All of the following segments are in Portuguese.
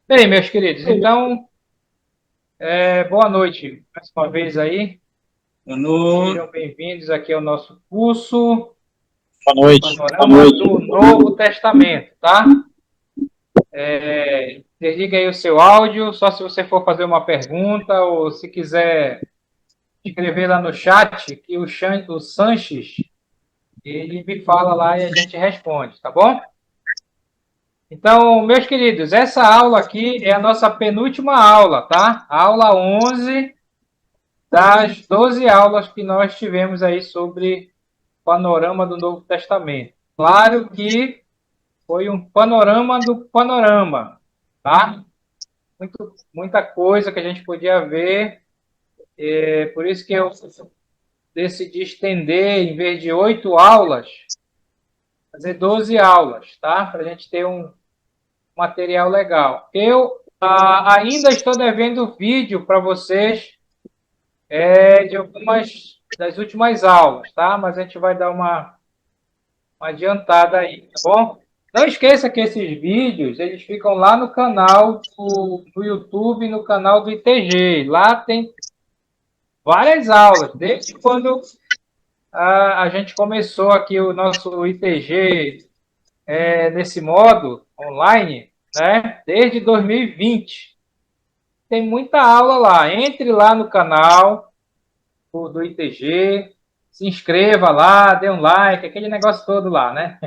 Bem, meus queridos, então, boa noite mais uma vez aí. Boa Sejam bem-vindos aqui ao nosso curso noite. Panorama do Novo Testamento, tá? Desliga aí o seu áudio, só se você for fazer uma pergunta ou se quiser escrever lá no chat, que o Sanches, ele me fala lá e a gente responde, tá bom? Então, meus queridos, essa aula aqui é a nossa penúltima aula, tá? Aula 11 das 12 aulas que nós tivemos aí sobre panorama do Novo Testamento. Claro que foi um panorama do panorama, tá? Muita coisa que a gente podia ver, por isso que eu decidi estender, em vez de 8 aulas, fazer 12 aulas, tá? Para a gente ter um material legal. Eu ainda estou devendo vídeo para vocês de algumas das últimas aulas, tá? Mas a gente vai dar uma adiantada aí, tá bom? Não esqueça que esses vídeos, eles ficam lá no canal do YouTube, no canal do ITG. Lá tem várias aulas, desde quando a gente começou aqui o nosso ITG nesse modo online, né? Desde 2020. Tem muita aula lá. Entre lá no canal do ITG, se inscreva lá, dê um like, aquele negócio todo lá, né?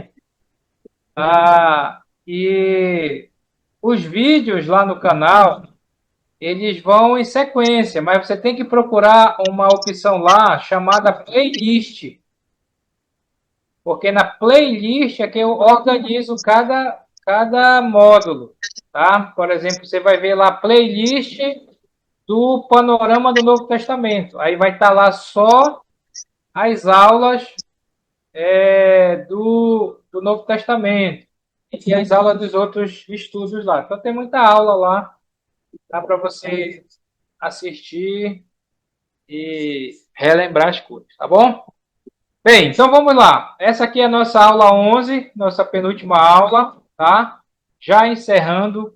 E os vídeos lá no canal, eles vão em sequência, mas você tem que procurar uma opção lá chamada playlist, porque na playlist é que eu organizo cada módulo, tá? Por exemplo, você vai ver lá playlist do Panorama do Novo Testamento. Aí vai estar lá só as aulas do Novo Testamento e as aulas dos outros estudos lá. Então tem muita aula lá, dá para você assistir e relembrar as coisas, tá bom? Bem, então vamos lá. Essa aqui é a nossa aula 11, nossa penúltima aula, tá? Já encerrando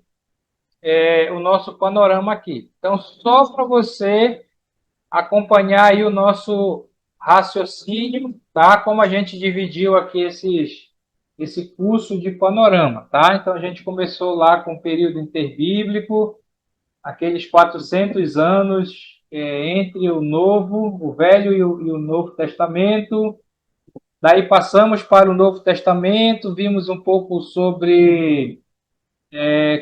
o nosso panorama aqui. Então, só para você acompanhar aí o nosso raciocínio, tá? Como a gente dividiu aqui esse curso de panorama, tá? Então, a gente começou lá com o período interbíblico, aqueles 400 anos entre o Velho e o Novo Testamento. Daí passamos para o Novo Testamento, vimos um pouco sobre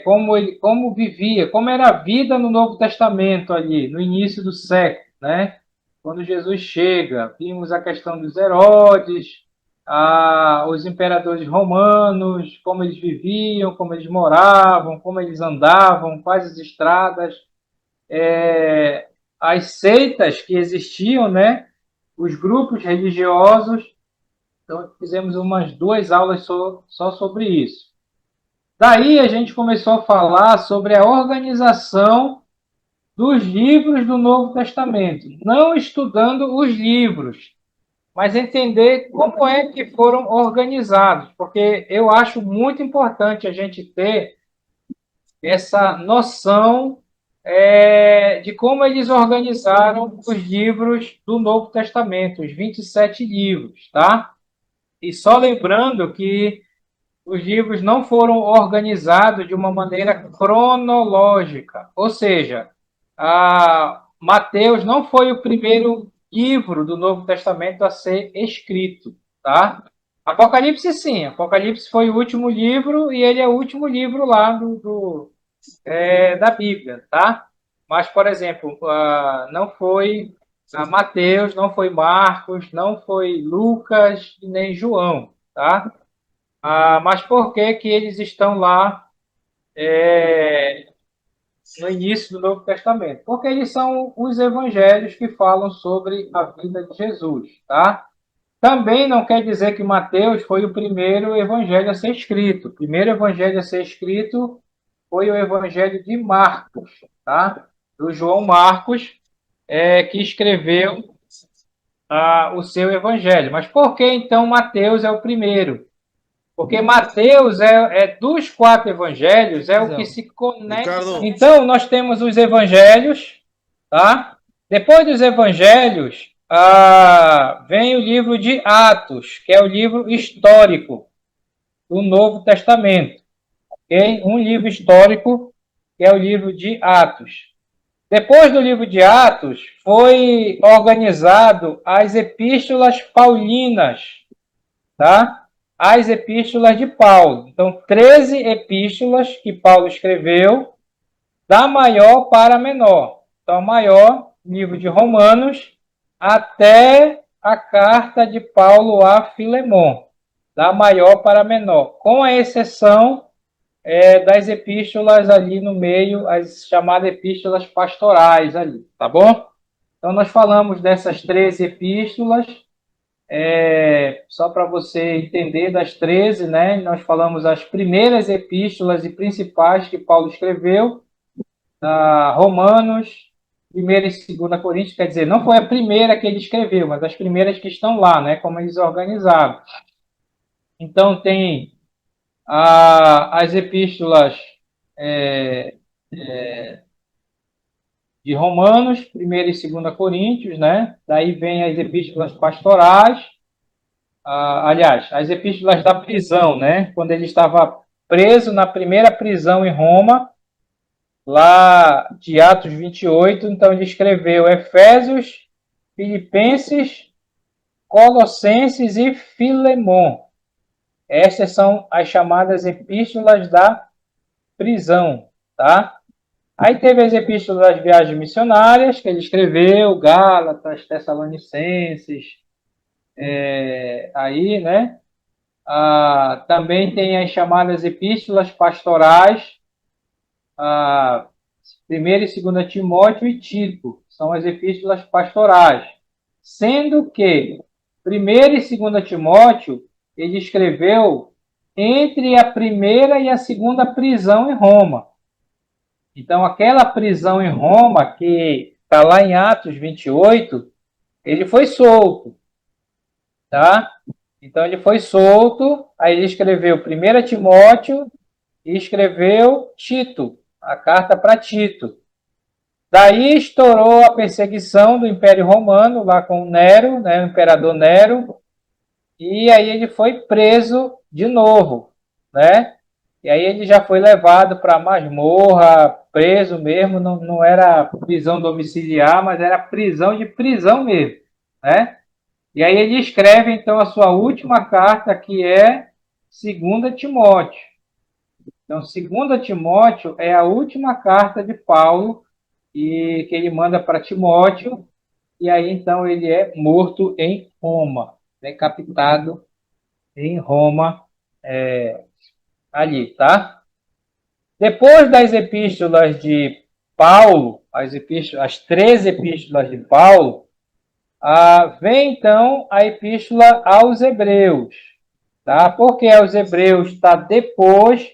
como vivia, como era a vida no Novo Testamento ali, no início do século, né? Quando Jesus chega, vimos a questão dos Herodes, os imperadores romanos, como eles viviam, como eles moravam, como eles andavam, quais as estradas, as seitas que existiam, né? Os grupos religiosos. Então, fizemos umas 2 aulas só sobre isso. Daí a gente começou a falar sobre a organização dos livros do Novo Testamento, não estudando os livros, mas entender como é que foram organizados, porque eu acho muito importante a gente ter essa noção de como eles organizaram os livros do Novo Testamento, os 27 livros, tá? E só lembrando que os livros não foram organizados de uma maneira cronológica, ou seja, Mateus não foi o primeiro livro do Novo Testamento a ser escrito, tá? Apocalipse sim, Apocalipse foi o último livro e ele é o último livro lá da Bíblia, tá? Mas, por exemplo, não foi Mateus, não foi Marcos, não foi Lucas e nem João, tá? Mas por que que eles estão lá no início do Novo Testamento? Porque eles são os evangelhos que falam sobre a vida de Jesus, tá? Também não quer dizer que Mateus foi o primeiro evangelho a ser escrito. O primeiro evangelho a ser escrito foi o evangelho de Marcos, tá? Do João Marcos, que escreveu o seu evangelho. Mas por que então Mateus é o primeiro? Porque Mateus dos 4 evangelhos, é o que se conecta. Ricardo. Então, nós temos os evangelhos, tá? Depois dos evangelhos, vem o livro de Atos, que é o livro histórico do Novo Testamento. Okay? Um livro histórico, que é o livro de Atos. Depois do livro de Atos, foi organizado as epístolas paulinas, tá? As epístolas de Paulo. Então, 13 epístolas que Paulo escreveu, da maior para a menor. Então, maior, livro de Romanos, até a carta de Paulo a Filemon, da maior para a menor, com a exceção das epístolas ali no meio, as chamadas epístolas pastorais ali, tá bom? Então, nós falamos dessas 13 epístolas, só para você entender das 13, né? Nós falamos as primeiras epístolas e principais que Paulo escreveu, Romanos, 1ª e 2ª Coríntios, quer dizer, não foi a primeira que ele escreveu, mas as primeiras que estão lá, né? Como eles organizaram. Então, tem as epístolas de Romanos, 1ª e 2ª Coríntios, né? Daí vem as epístolas pastorais, aliás, as epístolas da prisão, né? Quando ele estava preso na primeira prisão em Roma, lá de Atos 28, então ele escreveu Efésios, Filipenses, Colossenses e Filemon. Essas são as chamadas epístolas da prisão, tá? Aí teve as epístolas das viagens missionárias, que ele escreveu, Gálatas, Tessalonicenses, aí, né? Também tem as chamadas epístolas pastorais, 1ª e 2ª Timóteo e Tito, são as epístolas pastorais. Sendo que 1ª e 2ª Timóteo, ele escreveu entre a primeira e a segunda prisão em Roma. Então, aquela prisão em Roma, que está lá em Atos 28, ele foi solto, tá? Então, ele foi solto, aí ele escreveu 1ª Timóteo e escreveu Tito, a carta para Tito. Daí estourou a perseguição do Império Romano, lá com Nero, né, o imperador Nero, e aí ele foi preso de novo, né? E aí ele já foi levado para masmorra, preso mesmo, não era prisão domiciliar, mas era prisão de prisão mesmo, né? E aí ele escreve, então, a sua última carta, que é 2ª Timóteo. Então, 2ª Timóteo é a última carta de Paulo, e que ele manda para Timóteo, e aí, então, ele é morto em Roma, decapitado em Roma, ali, tá? Depois das epístolas de Paulo, as 13 epístolas de Paulo, vem então a epístola aos Hebreus, tá? Por que aos Hebreus está depois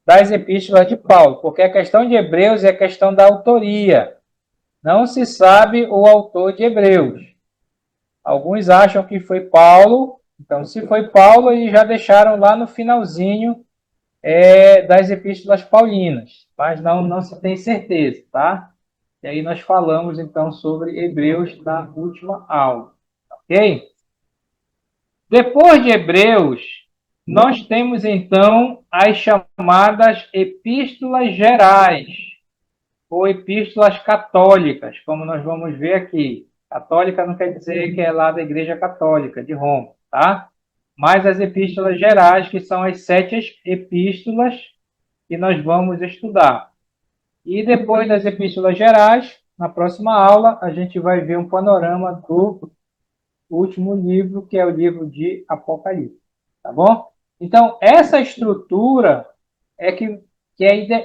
das epístolas de Paulo? Porque a questão de Hebreus é a questão da autoria. Não se sabe o autor de Hebreus. Alguns acham que foi Paulo. Então, se foi Paulo, eles já deixaram lá no finalzinho das epístolas paulinas, mas não se tem certeza, tá? E aí nós falamos, então, sobre Hebreus na última aula, ok? Depois de Hebreus, nós temos, então, as chamadas epístolas gerais, ou epístolas católicas, como nós vamos ver aqui. Católica não quer dizer que é lá da Igreja Católica de Roma, tá? Mas as epístolas gerais, que são as 7 epístolas que nós vamos estudar. E depois das epístolas gerais, na próxima aula, a gente vai ver um panorama do último livro, que é o livro de Apocalipse. Tá bom? Então, essa estrutura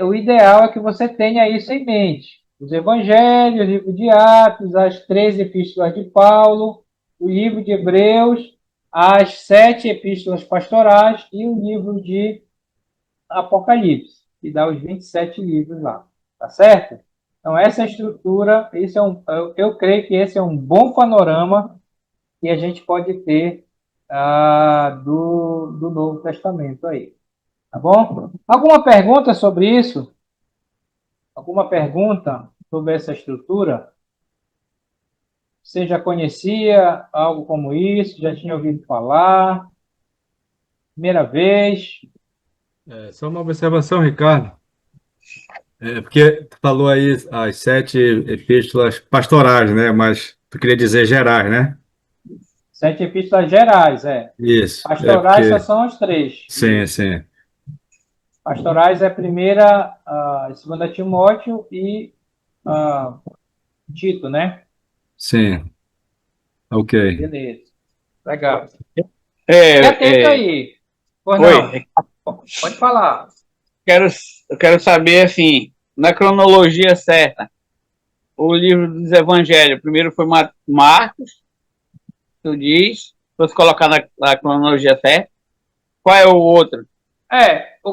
o ideal é que você tenha isso em mente. Os evangelhos, o livro de Atos, as 13 epístolas de Paulo, o livro de Hebreus, as 7 epístolas pastorais e o livro de Apocalipse, que dá os 27 livros lá. Tá certo? Então, essa estrutura, eu creio que esse é um bom panorama que a gente pode ter do Novo Testamento aí. Tá bom? Alguma pergunta sobre isso? Alguma pergunta sobre essa estrutura? Você já conhecia algo como isso? Já tinha ouvido falar? Primeira vez? Só uma observação, Ricardo. Porque tu falou aí as 7 epístolas pastorais, né? Mas tu queria dizer gerais, né? 7 epístolas gerais, é. Isso. Pastorais só são os 3. Sim, sim, Pastorais é a primeira, a segunda Timóteo e a Tito, né? sim. Ok. Beleza. Legal. Fique atento É, é, aí. Pois não. oi, Pode falar. quero, eu quero saber, assim, na cronologia certa, o livro dos evangelhos, primeiro foi Marcos, tu diz, se fosse colocar na cronologia certa, qual é o outro?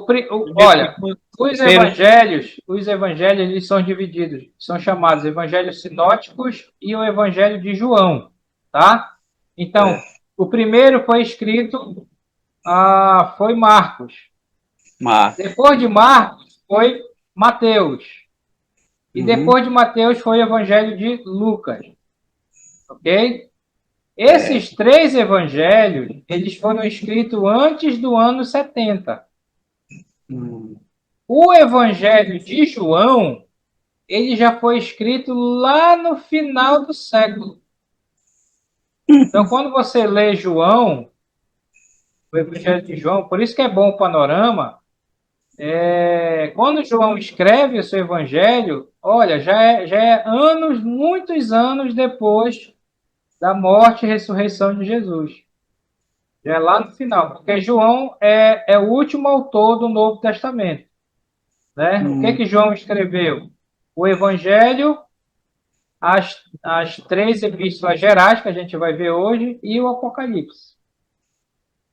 Primeiro, Olha, segundo, os terceiro, evangelhos, eles são divididos, são chamados evangelhos sinóticos e o evangelho de João, tá? Então, o primeiro foi escrito, foi Marcos. Marcos. Depois de Marcos foi Mateus. E Uhum, depois de Mateus foi o evangelho de Lucas, ok? Esses 3 evangelhos, eles foram escritos antes do ano 70. uhum, O evangelho de João, ele já foi escrito lá no final do século. Então, quando você lê João, o Evangelho de João, por isso que é bom o panorama, quando João escreve o seu Evangelho, olha, já é anos, muitos anos depois da morte e ressurreição de Jesus. Já é lá no final, porque João é o último autor do Novo Testamento. Né? O que uhum, que João escreveu? O Evangelho, as 3 epístolas gerais que a gente vai ver hoje e o Apocalipse.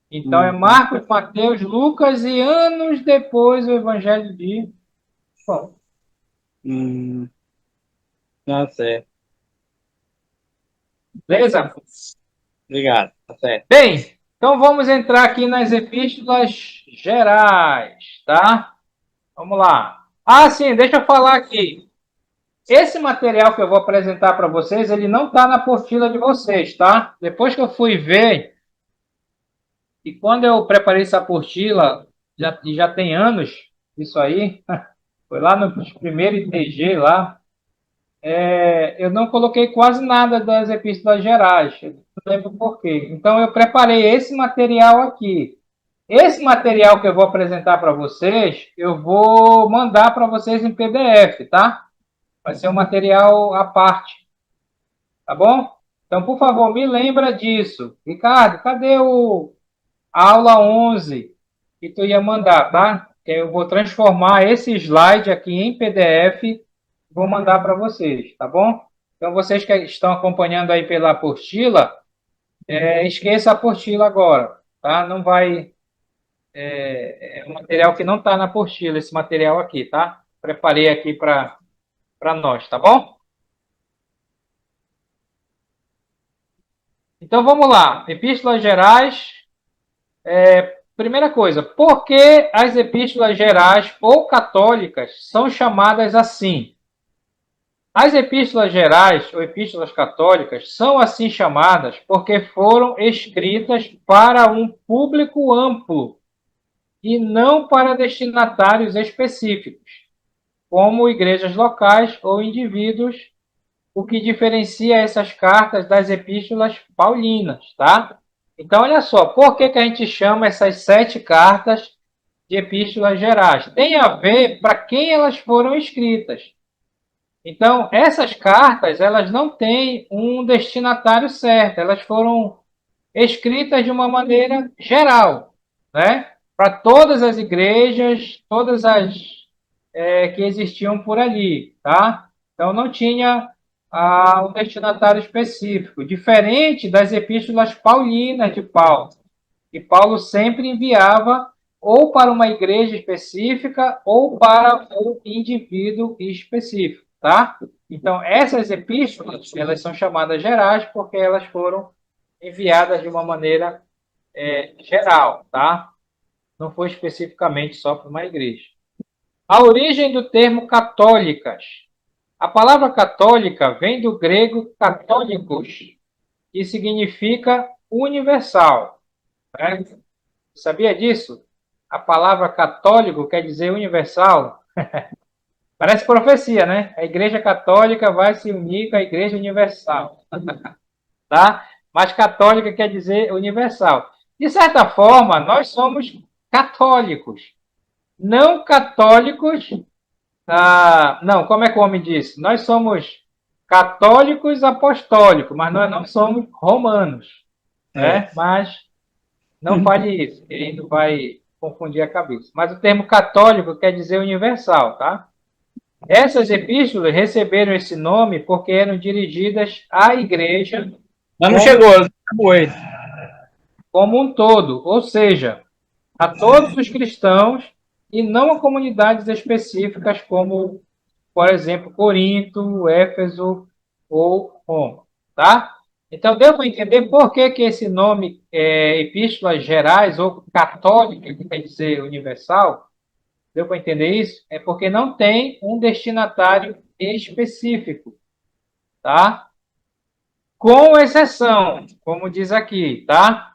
Então é uhum, Marcos, Mateus, Lucas e anos depois o Evangelho de João. uhum. Tá certo. Beleza? Obrigado, tá certo. Bem, então vamos entrar aqui nas epístolas gerais, tá? Vamos lá. Sim, deixa eu falar aqui. Esse material que eu vou apresentar para vocês, ele não está na apostila de vocês, tá? Depois que eu fui ver, e quando eu preparei essa apostila, já tem anos isso aí, foi lá no primeiro ITG lá, eu não coloquei quase nada das epístolas gerais, eu não lembro por quê. Então eu preparei esse material aqui. Esse material que eu vou apresentar para vocês, eu vou mandar para vocês em PDF, tá? Vai ser um material à parte, tá bom? Então, por favor, me lembra disso. Ricardo, cadê a aula 11 que tu ia mandar, tá? Que eu vou transformar esse slide aqui em PDF e vou mandar para vocês, tá bom? Então, vocês que estão acompanhando aí pela apostila, esqueça a apostila agora, tá? Não vai... É um material que não está na apostila, esse material aqui, tá? Preparei aqui para nós, tá bom? Então, vamos lá. Epístolas gerais. Primeira coisa, por que as epístolas gerais ou católicas são chamadas assim? As epístolas gerais ou epístolas católicas são assim chamadas porque foram escritas para um público amplo e não para destinatários específicos, como igrejas locais ou indivíduos, o que diferencia essas cartas das epístolas paulinas, tá? Então, olha só, por que a gente chama essas 7 cartas de epístolas gerais? Tem a ver para quem elas foram escritas. Então, essas cartas, elas não têm um destinatário certo, elas foram escritas de uma maneira geral, né? Para todas as igrejas, todas as que existiam por ali, tá? Então, não tinha um destinatário específico, diferente das epístolas paulinas de Paulo, que Paulo sempre enviava ou para uma igreja específica ou para um indivíduo específico, tá? Então, essas epístolas, elas são chamadas gerais porque elas foram enviadas de uma maneira geral, tá? Não foi especificamente só para uma igreja. A origem do termo católicas. A palavra católica vem do grego católicos, que significa universal. Né? Sabia disso? A palavra católico quer dizer universal. Parece profecia, né? A Igreja Católica vai se unir com a Igreja Universal, tá? Mas católica quer dizer universal. De certa forma, nós somos católicos. Não católicos. Não, como é que o homem disse? Nós somos católicos apostólicos, mas nós não somos romanos, né? Mas não fale isso, ele não vai confundir a cabeça. Mas o termo católico quer dizer universal, tá? Essas epístolas receberam esse nome porque eram dirigidas à igreja Mas não chegou, foi. como um todo, ou seja, a todos os cristãos e não a comunidades específicas como, por exemplo, Corinto, Éfeso ou Roma, tá? Então, deu para entender por que esse nome Epístolas Gerais ou Católica, que quer dizer universal, deu para entender isso? É porque não tem um destinatário específico, tá? Com exceção, como diz aqui, tá?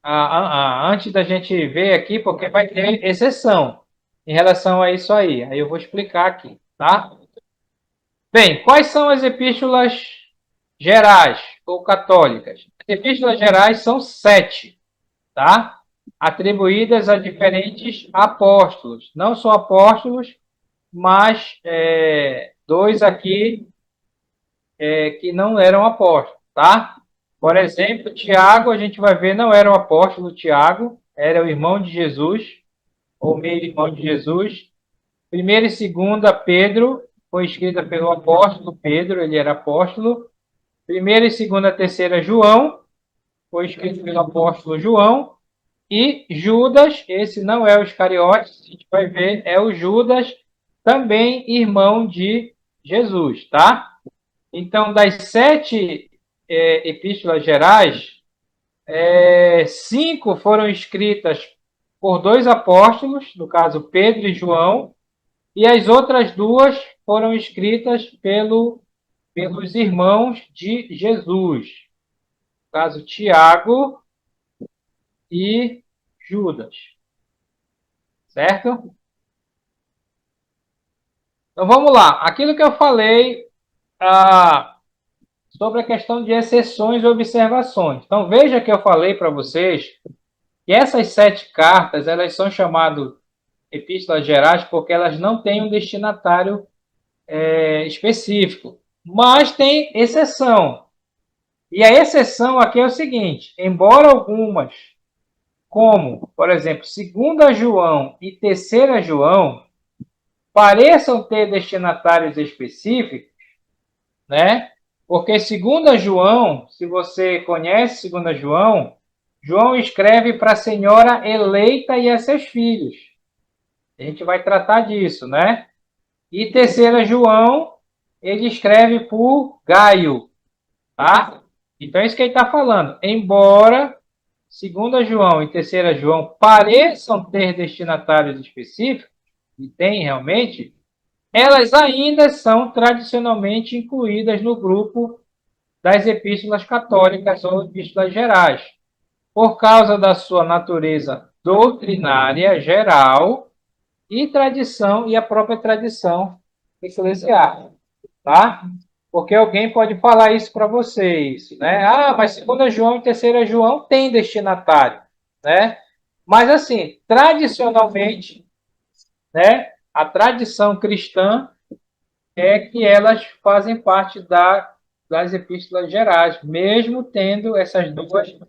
Antes da gente ver aqui, porque vai ter exceção em relação a isso aí. Aí eu vou explicar aqui, tá? Bem, quais são as epístolas gerais ou católicas? As epístolas gerais são 7, tá? Atribuídas a diferentes apóstolos. Não só apóstolos, mas dois aqui que não eram apóstolos, tá? Por exemplo, Tiago, a gente vai ver, não era o apóstolo Tiago, era o irmão de Jesus, ou meio-irmão de Jesus. Primeira e segunda, Pedro, foi escrita pelo apóstolo Pedro, ele era apóstolo. Primeira e segunda, terceira, João, foi escrito pelo apóstolo João. E Judas, esse não é o Iscariotes, a gente vai ver, é o Judas, também irmão de Jesus, tá? Então, das 7 epístolas gerais, 5 foram escritas por 2 apóstolos, no caso Pedro e João, e as outras 2 foram escritas pelos irmãos de Jesus, no caso Tiago e Judas, certo? Então vamos lá, aquilo que eu falei sobre a questão de exceções e observações. Então veja que eu falei para vocês que essas 7 cartas, elas são chamadas epístolas gerais porque elas não têm um destinatário específico, mas tem exceção. E a exceção aqui é o seguinte, embora algumas, como, por exemplo, 2 João e 3 João, pareçam ter destinatários específicos, né? Porque 2 João, se você conhece 2 João, João escreve para a senhora eleita e a seus filhos. A gente vai tratar disso, né? E 3 João, ele escreve por Gaio, tá? Então é isso que ele está falando. Embora 2 João e 3 João pareçam ter destinatários específicos, e tem realmente, elas ainda são tradicionalmente incluídas no grupo das epístolas católicas ou epístolas gerais, por causa da sua natureza doutrinária geral e tradição, e a própria tradição eclesiástica, tá? Porque alguém pode falar isso para vocês, né? Mas 2 João e 3 João tem destinatário, né? Mas assim, tradicionalmente, né, a tradição cristã é que elas fazem parte das epístolas gerais, mesmo tendo essas 2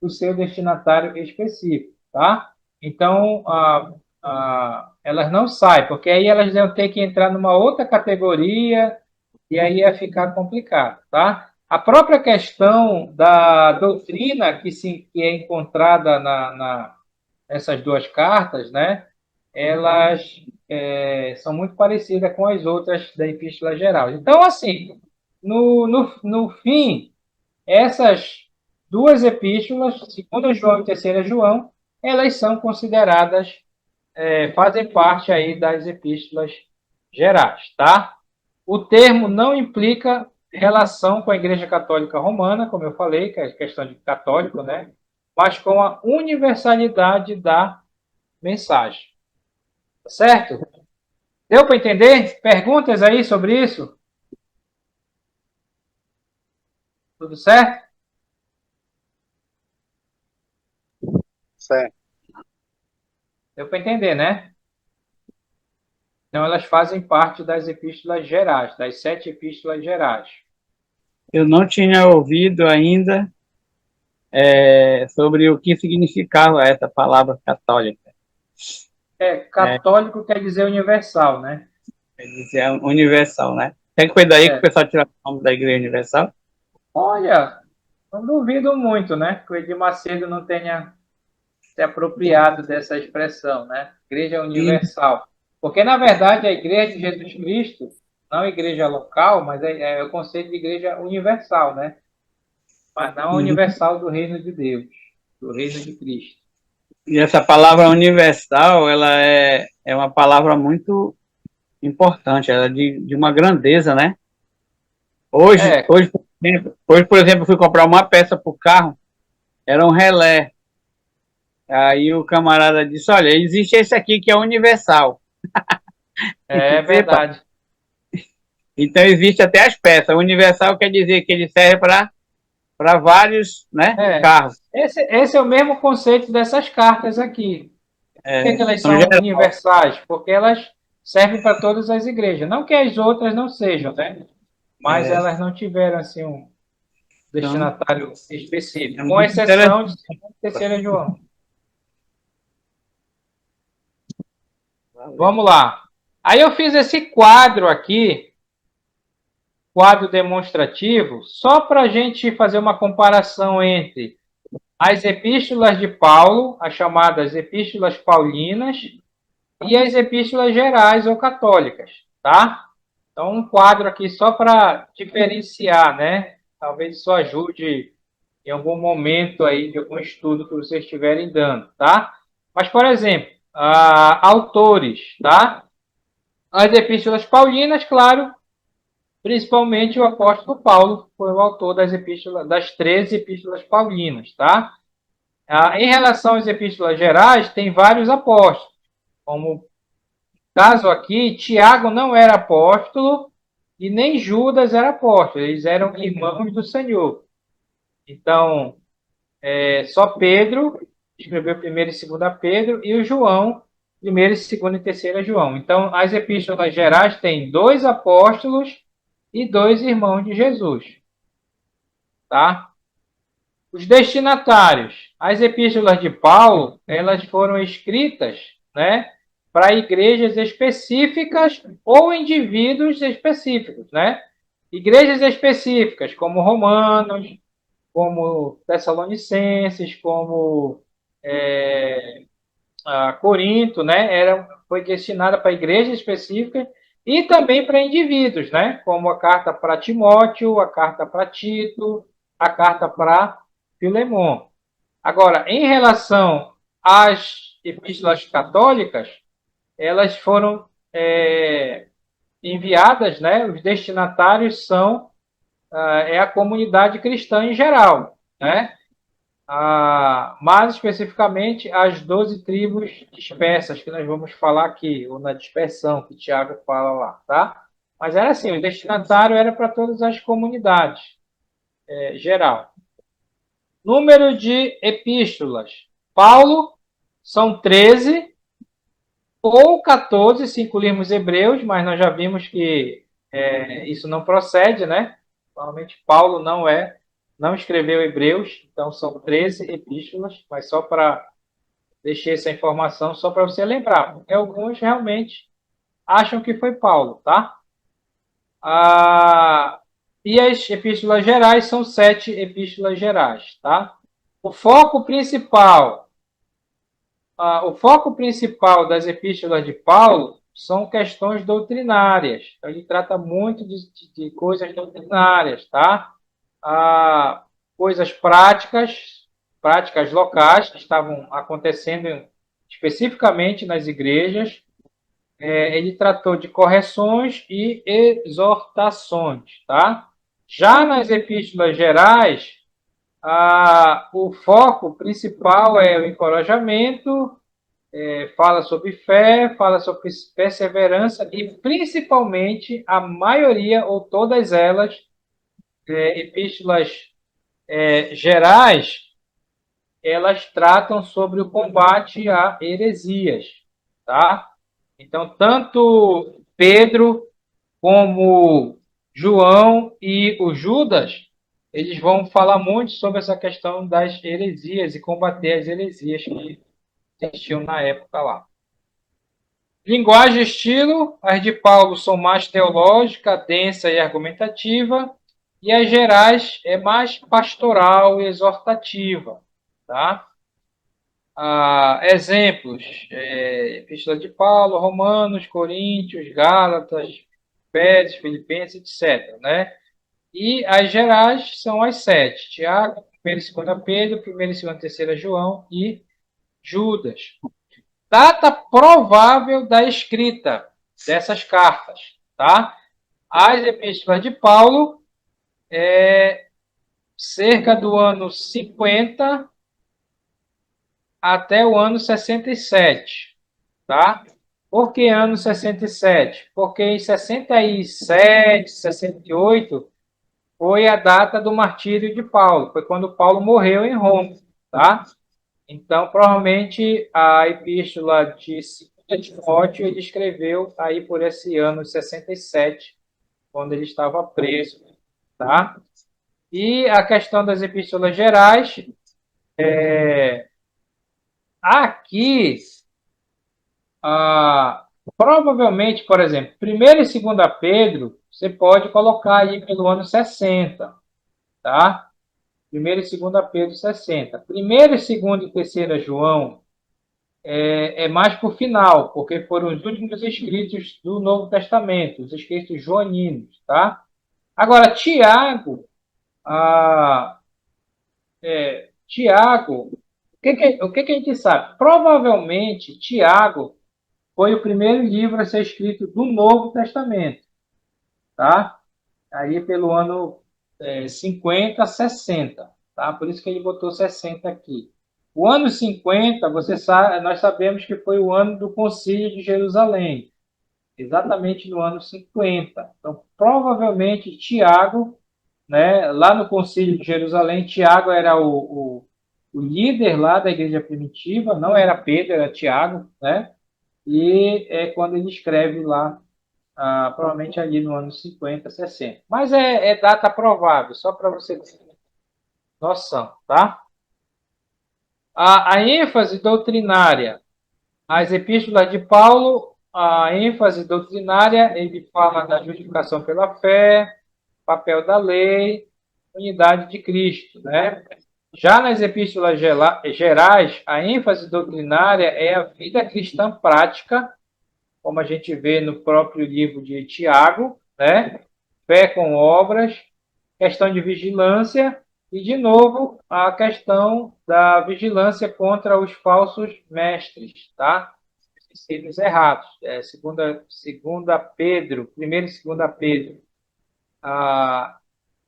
o seu destinatário específico, tá? Então, elas não saem, porque aí elas vão ter que entrar numa outra categoria e aí ia ficar complicado, tá? A própria questão da doutrina que é encontrada nessas 2 cartas, né? Elas são muito parecidas com as outras da Epístola Geral. Então, assim, no fim, essas duas epístolas, 2 João e 3 João, elas são consideradas, fazem parte aí das epístolas gerais, tá? O termo não implica relação com a Igreja Católica Romana, como eu falei, que é questão de católico, né? Mas com a universalidade da mensagem. Certo? Deu para entender? Perguntas aí sobre isso? Tudo certo? Certo. Deu para entender, né? Então, elas fazem parte das epístolas gerais, das 7 epístolas gerais. Eu não tinha ouvido ainda sobre o que significava essa palavra católica. Católico quer dizer universal, né? Quer dizer, universal, né? Será que foi daí que o É. pessoal tirou o nome da Igreja Universal? Olha, não duvido muito, né? Que o Edir Macedo não tenha se apropriado dessa expressão, né? Igreja E, universal. Porque, na verdade, a Igreja de Jesus Cristo, não a igreja local, mas é o conceito de igreja universal, né? Mas não a uhum. universal do reino de Deus, do reino de Cristo. E essa palavra universal, ela é uma palavra muito importante, ela é de uma grandeza, né? Hoje, É, por exemplo, eu fui comprar uma peça para o carro, era um relé. Aí o camarada disse, olha, existe esse aqui que é universal. é Epa, verdade. então existe até as peças. Universal quer dizer que ele serve para vários, né, É. carros. Esse é o mesmo conceito dessas cartas aqui. Por que elas São são geral. universais? Porque elas servem para todas as igrejas. Não que as outras não sejam, né? Mas É, elas não tiveram assim um então, destinatário é específico, com muito exceção interessante. de 2 João. Valeu. Vamos lá. Aí eu fiz esse quadro aqui, quadro demonstrativo, só para a gente fazer uma comparação entre as epístolas de Paulo, as chamadas epístolas paulinas, e as epístolas gerais ou católicas, tá? Então, um quadro aqui só para diferenciar, né? Talvez isso ajude em algum momento aí de algum estudo que vocês estiverem dando, tá? Mas, por exemplo, autores, tá? As epístolas paulinas, claro, principalmente o apóstolo Paulo foi o autor das epístolas, das 13 epístolas paulinas, tá? Em relação às epístolas gerais, tem vários apóstolos, como caso aqui, Tiago não era apóstolo e nem Judas era apóstolo, eles eram irmãos do Senhor. Então, só Pedro escreveu 1º e 2 Pedro e o João, 1º, 2º e 3 João. Então, as epístolas gerais têm 2 apóstolos e 2 irmãos de Jesus, tá? Os destinatários. As epístolas de Paulo, elas foram escritas, né, para igrejas específicas ou indivíduos específicos, né? Igrejas específicas, como Romanos, como Tessalonicenses, como Corinto, né? Foi destinada para igrejas específicas e também para indivíduos, né? Como a carta para Timóteo, a carta para Tito, a carta para Filemon. Agora, em relação às epístolas católicas, elas foram enviadas, né? Os destinatários são a comunidade cristã em geral, né? Mais especificamente as 12 tribos dispersas que nós vamos falar aqui, ou na dispersão que Tiago fala lá, tá? Mas era assim, o destinatário era para todas as comunidades, geral. Número de epístolas. Paulo são 13 ou 14, se incluirmos Hebreus, mas nós já vimos que isso não procede, né? Provavelmente Paulo não escreveu Hebreus, então são 13 epístolas, mas só para deixar essa informação, só para você lembrar, porque alguns realmente acham que foi Paulo, tá? E as epístolas gerais são 7 epístolas gerais, tá? O foco principal das epístolas de Paulo são questões doutrinárias. Então, ele trata muito de coisas doutrinárias, tá? coisas práticas, práticas locais que estavam acontecendo especificamente nas igrejas. Ele tratou de correções e exortações, tá? Já nas epístolas gerais, o foco principal é o encorajamento, fala sobre fé, fala sobre perseverança e, principalmente, a maioria ou todas elas, epístolas gerais, elas tratam sobre o combate a heresias, tá? Então, tanto Pedro como João e o Judas, eles vão falar muito sobre essa questão das heresias e combater as heresias que existiam na época lá. Linguagem e estilo, as de Paulo são mais teológica, densa e argumentativa, e as gerais é mais pastoral e exortativa, tá? Exemplos, Epístola de Paulo, Romanos, Coríntios, Gálatas, Efésios, Filipenses, etc., né? E as gerais são as 7, Tiago, 1 e 2 Pedro, 1 e 2 3 João e Judas. Data provável da escrita dessas cartas, tá? As epístolas de Paulo, cerca do ano 50 até o ano 67, tá? Por que ano 67? Porque em 67, 68 foi a data do martírio de Paulo, foi quando Paulo morreu em Roma, tá? Então, provavelmente a epístola de 2 Timóteo ele escreveu aí por esse ano 67, quando ele estava preso, tá? E a questão das epístolas gerais, aqui, provavelmente, por exemplo, 1 e 2 Pedro, você pode colocar aí pelo ano 60, tá? 1 e 2 Pedro 60. 1 e 2 e 3 João é mais para o final, porque foram os últimos escritos do Novo Testamento, os escritos joaninos, tá? Agora, Tiago, o que a gente sabe? Provavelmente, Tiago foi o primeiro livro a ser escrito do Novo Testamento, tá? Aí pelo ano 50, 60, tá? Por isso que ele botou 60 aqui. O ano 50, nós sabemos que foi o ano do Concílio de Jerusalém, exatamente no ano 50. Então, provavelmente, Tiago, né, lá no Concílio de Jerusalém, Tiago era o líder lá da igreja primitiva, não era Pedro, era Tiago, né? E é quando ele escreve lá, provavelmente ali no ano 50, 60. Mas é data provável, só para você ter noção, tá? A ênfase doutrinária. As epístolas de Paulo, a ênfase doutrinária, ele fala da justificação pela fé, papel da lei, unidade de Cristo, né? Já nas epístolas gerais, a ênfase doutrinária é a vida cristã prática, como a gente vê no próprio livro de Tiago, né? Fé com obras, questão de vigilância e, de novo, a questão da vigilância contra os falsos mestres, tá? Ensinos errados. Segunda Pedro, 1 e 2 Pedro,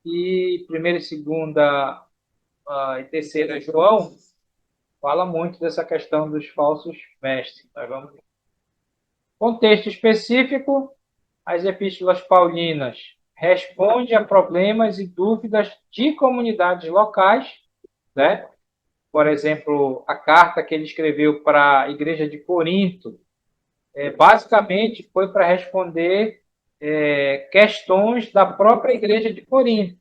e 1 e 2 e 3 João, fala muito dessa questão dos falsos mestres. Nós vamos ver. Contexto específico, as epístolas paulinas respondem a problemas e dúvidas de comunidades locais, né? Por exemplo, a carta que ele escreveu para a igreja de Corinto, basicamente foi para responder questões da própria igreja de Corinto,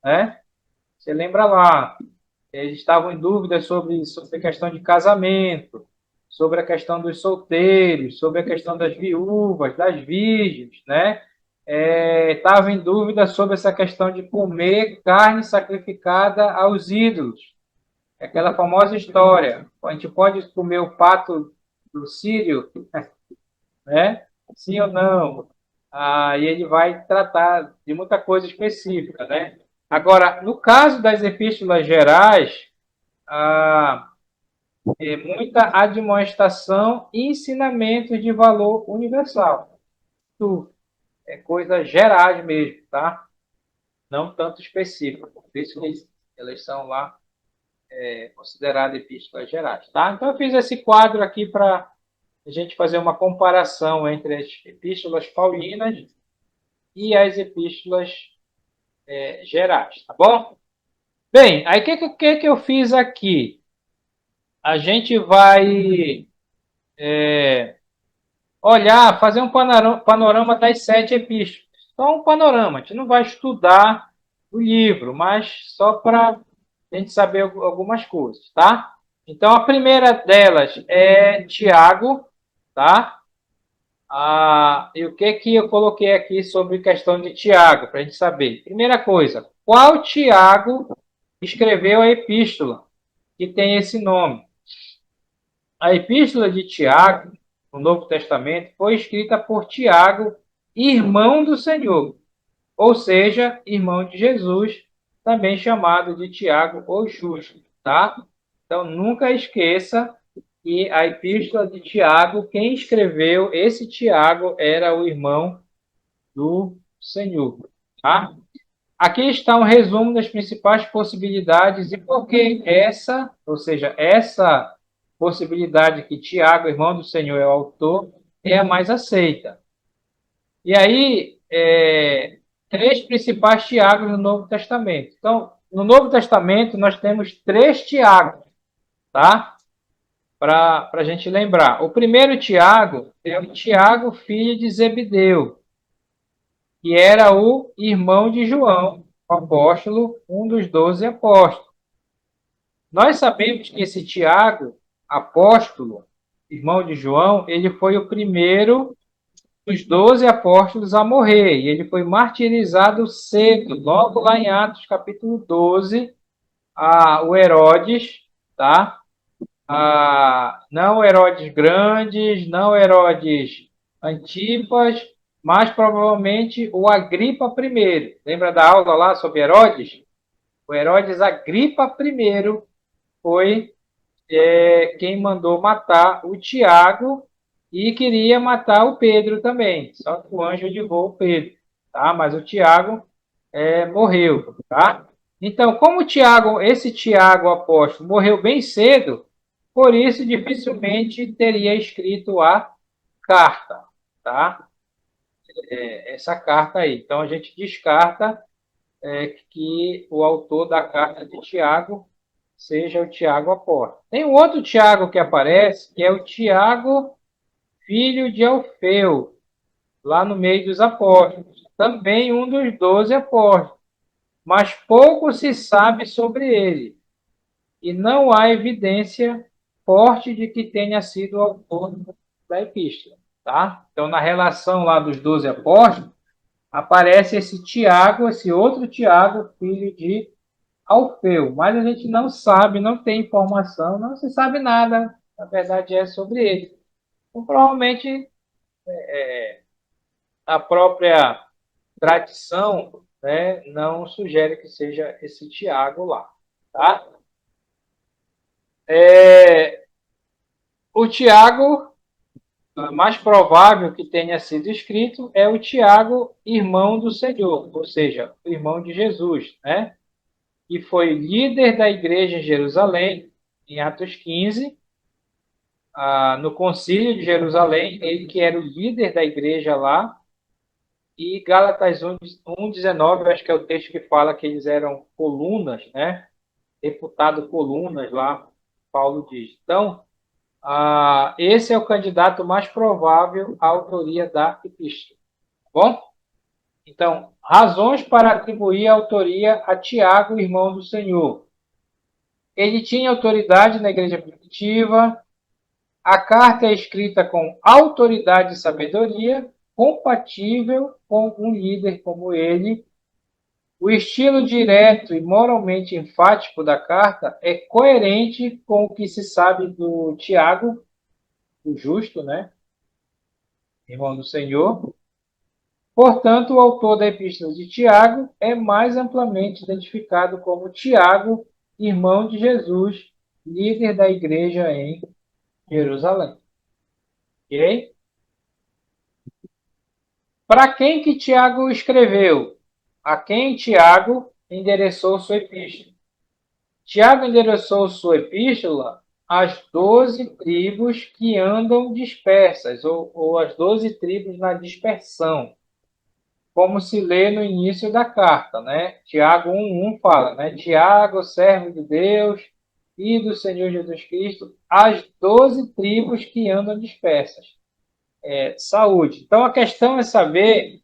né? Você lembra lá, eles estavam em dúvida sobre a questão de casamento, sobre a questão dos solteiros, sobre a questão das viúvas, das virgens, né? Estavam em dúvida sobre essa questão de comer carne sacrificada aos ídolos. Aquela famosa história, a gente pode comer o pato do sírio, né? Sim ou não? E ele vai tratar de muita coisa específica, né? Agora, no caso das epístolas gerais, é muita admoestação e ensinamentos de valor universal. Tudo. É coisas gerais mesmo, tá? Não tanto específicas. Por isso que elas são lá consideradas epístolas gerais, tá? Então eu fiz esse quadro aqui para a gente fazer uma comparação entre as epístolas paulinas e as epístolas gerais, tá bom? Bem, aí o que eu fiz aqui? A gente vai olhar, fazer um panorama das 7 epístolas. Só um panorama, a gente não vai estudar o livro, mas só para a gente saber algumas coisas, tá? Então, a primeira delas é Tiago, tá? E o que eu coloquei aqui sobre questão de Tiago, para a gente saber? Primeira coisa, qual Tiago escreveu a epístola que tem esse nome? A epístola de Tiago, no Novo Testamento, foi escrita por Tiago, irmão do Senhor, ou seja, irmão de Jesus, também chamado de Tiago ou Justo, tá? Então, nunca esqueça que a epístola de Tiago, quem escreveu esse Tiago era o irmão do Senhor, tá? Aqui está um resumo das principais possibilidades e por que essa, ou seja, essa possibilidade que Tiago, irmão do Senhor, é o autor, é a mais aceita. E aí, três principais Tiagos no Novo Testamento. Então, no Novo Testamento, nós temos 3 Tiagos, tá? Para a gente lembrar. O primeiro Tiago é o Tiago, filho de Zebedeu, que era o irmão de João, o apóstolo, um dos 12 apóstolos. Nós sabemos que esse Tiago, apóstolo, irmão de João, ele foi o primeiro dos 12 apóstolos a morrer, e ele foi martirizado cedo, logo lá em Atos capítulo 12, o Herodes, tá? Não Herodes Grandes, não Herodes Antipas, mas provavelmente o Agripa I. Lembra da aula lá sobre Herodes? O Herodes Agripa I foi quem mandou matar o Tiago e queria matar o Pedro também. Só que o anjo levou o Pedro, tá? Mas o Tiago morreu, tá? Então, como esse Tiago apóstolo morreu bem cedo, por isso dificilmente teria escrito a carta, tá? Essa carta aí. Então a gente descarta que o autor da carta de Tiago seja o Tiago apóstolo. Tem um outro Tiago que aparece, que é o Tiago, filho de Alfeu, lá no meio dos apóstolos. Também um dos 12 apóstolos. Mas pouco se sabe sobre ele. E não há evidência forte de que tenha sido o autor da epístola. Tá? Então, na relação lá dos 12 apóstolos, aparece esse Tiago, esse outro Tiago, filho de Alfeu. Mas a gente não sabe, não tem informação, não se sabe nada, na verdade, sobre ele. Então, provavelmente, a própria tradição, né, não sugere que seja esse Tiago lá. Tá? O Tiago, mais provável que tenha sido escrito, é o Tiago, irmão do Senhor, ou seja, o irmão de Jesus, né? E foi líder da igreja em Jerusalém, em Atos 15, no concílio de Jerusalém, ele que era o líder da igreja lá, e Gálatas 1:19, acho que é o texto que fala que eles eram colunas, né? Deputado colunas lá, Paulo diz. Então, esse é o candidato mais provável à autoria da epístola. Tá bom? Então, razões para atribuir a autoria a Tiago, irmão do Senhor. Ele tinha autoridade na igreja primitiva. A carta é escrita com autoridade e sabedoria, compatível com um líder como ele. O estilo direto e moralmente enfático da carta é coerente com o que se sabe do Tiago, o justo, né? Irmão do Senhor. Portanto, o autor da Epístola de Tiago é mais amplamente identificado como Tiago, irmão de Jesus, líder da igreja em Jerusalém. Ok? Para quem que Tiago escreveu? A quem Tiago endereçou sua epístola? Tiago endereçou sua epístola às 12 tribos que andam dispersas, ou às 12 tribos na dispersão, como se lê no início da carta, né? Tiago 1:1 fala, né? Tiago, servo de Deus e do Senhor Jesus Cristo, às 12 tribos que andam dispersas. Saúde. Então a questão é saber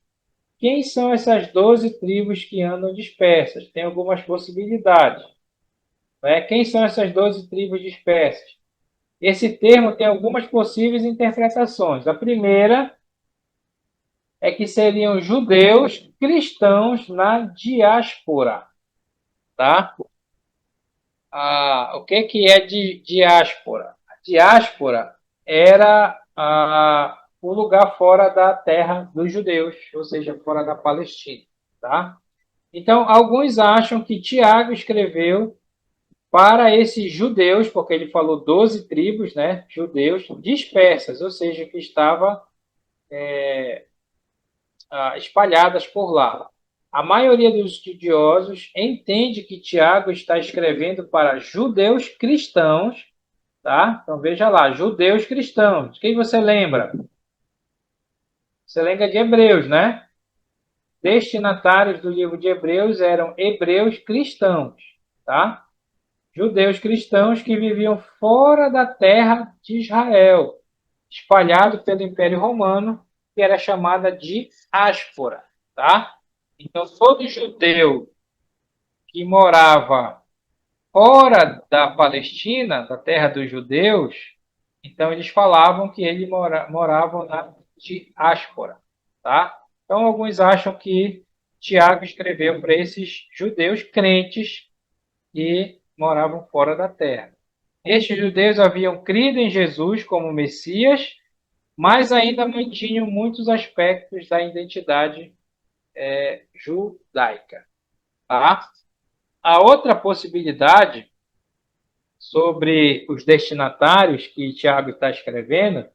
quem são essas 12 tribos que andam dispersas. Tem algumas possibilidades. Né? Quem são essas 12 tribos dispersas? Esse termo tem algumas possíveis interpretações. A primeira é que seriam judeus cristãos na diáspora, tá? O que é diáspora? A diáspora era o lugar fora da terra dos judeus, ou seja, fora da Palestina, tá? Então, alguns acham que Tiago escreveu para esses judeus, porque ele falou 12 tribos, né, judeus dispersas, ou seja, que estavam espalhadas por lá. A maioria dos estudiosos entende que Tiago está escrevendo para judeus cristãos, tá? Então veja lá, judeus cristãos. Quem você lembra? Você lembra de Hebreus, né? Destinatários do livro de Hebreus eram hebreus cristãos, tá? Judeus cristãos que viviam fora da terra de Israel, espalhado pelo Império Romano, que era chamada de diáspora, tá? Então, todo judeu que morava fora da Palestina, da terra dos judeus, então eles falavam que eles moravam na diáspora, tá? Então, alguns acham que Tiago escreveu para esses judeus crentes que moravam fora da terra. Estes judeus haviam crido em Jesus como Messias, mas ainda mantinham muitos aspectos da identidade judaica. Tá? A outra possibilidade sobre os destinatários que Tiago está escrevendo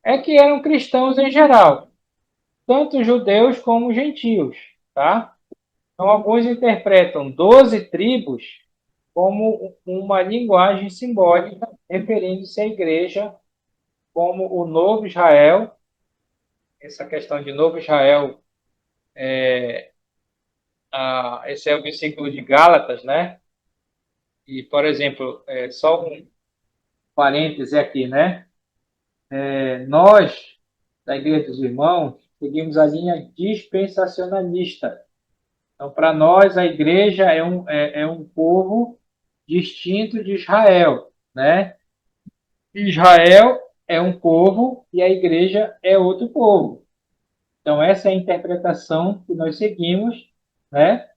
é que eram cristãos em geral, tanto judeus como gentios. Tá? Então, alguns interpretam 12 tribos como uma linguagem simbólica, referindo-se à igreja como o novo Israel. Essa questão de novo Israel, esse é o versículo de Gálatas, né? E, por exemplo, só um parêntese aqui, né? Nós, da Igreja dos Irmãos, seguimos a linha dispensacionalista. Então, para nós, a igreja é um povo distinto de Israel, né? Israel é um povo e a igreja é outro povo. Então, essa é a interpretação que nós seguimos, né?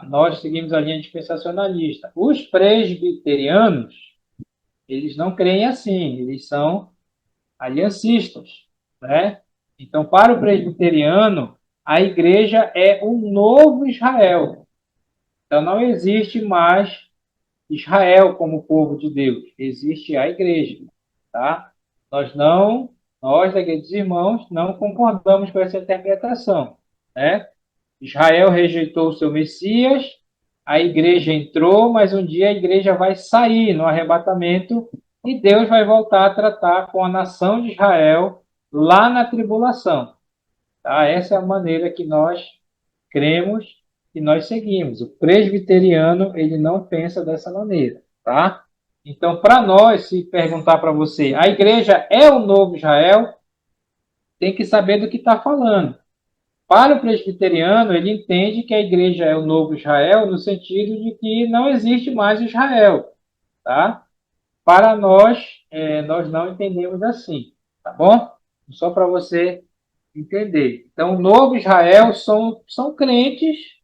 Nós seguimos a linha dispensacionalista. Os presbiterianos, eles não creem assim, eles são aliancistas, né? Então, para o presbiteriano, a igreja é o novo Israel. Então, não existe mais Israel como povo de Deus, existe a igreja, tá? Nós da Igreja dos Irmãos, não concordamos com essa interpretação, né? Israel rejeitou o seu Messias, a igreja entrou, mas um dia a igreja vai sair no arrebatamento e Deus vai voltar a tratar com a nação de Israel lá na tribulação. Tá? Essa é a maneira que nós cremos e nós seguimos. O presbiteriano, ele não pensa dessa maneira, tá? Então, para nós, se perguntar para você, a igreja é o novo Israel, tem que saber do que está falando. Para o presbiteriano, ele entende que a igreja é o novo Israel no sentido de que não existe mais Israel, tá? Para nós, nós não entendemos assim, tá bom? Só para você entender. Então, o novo Israel são crentes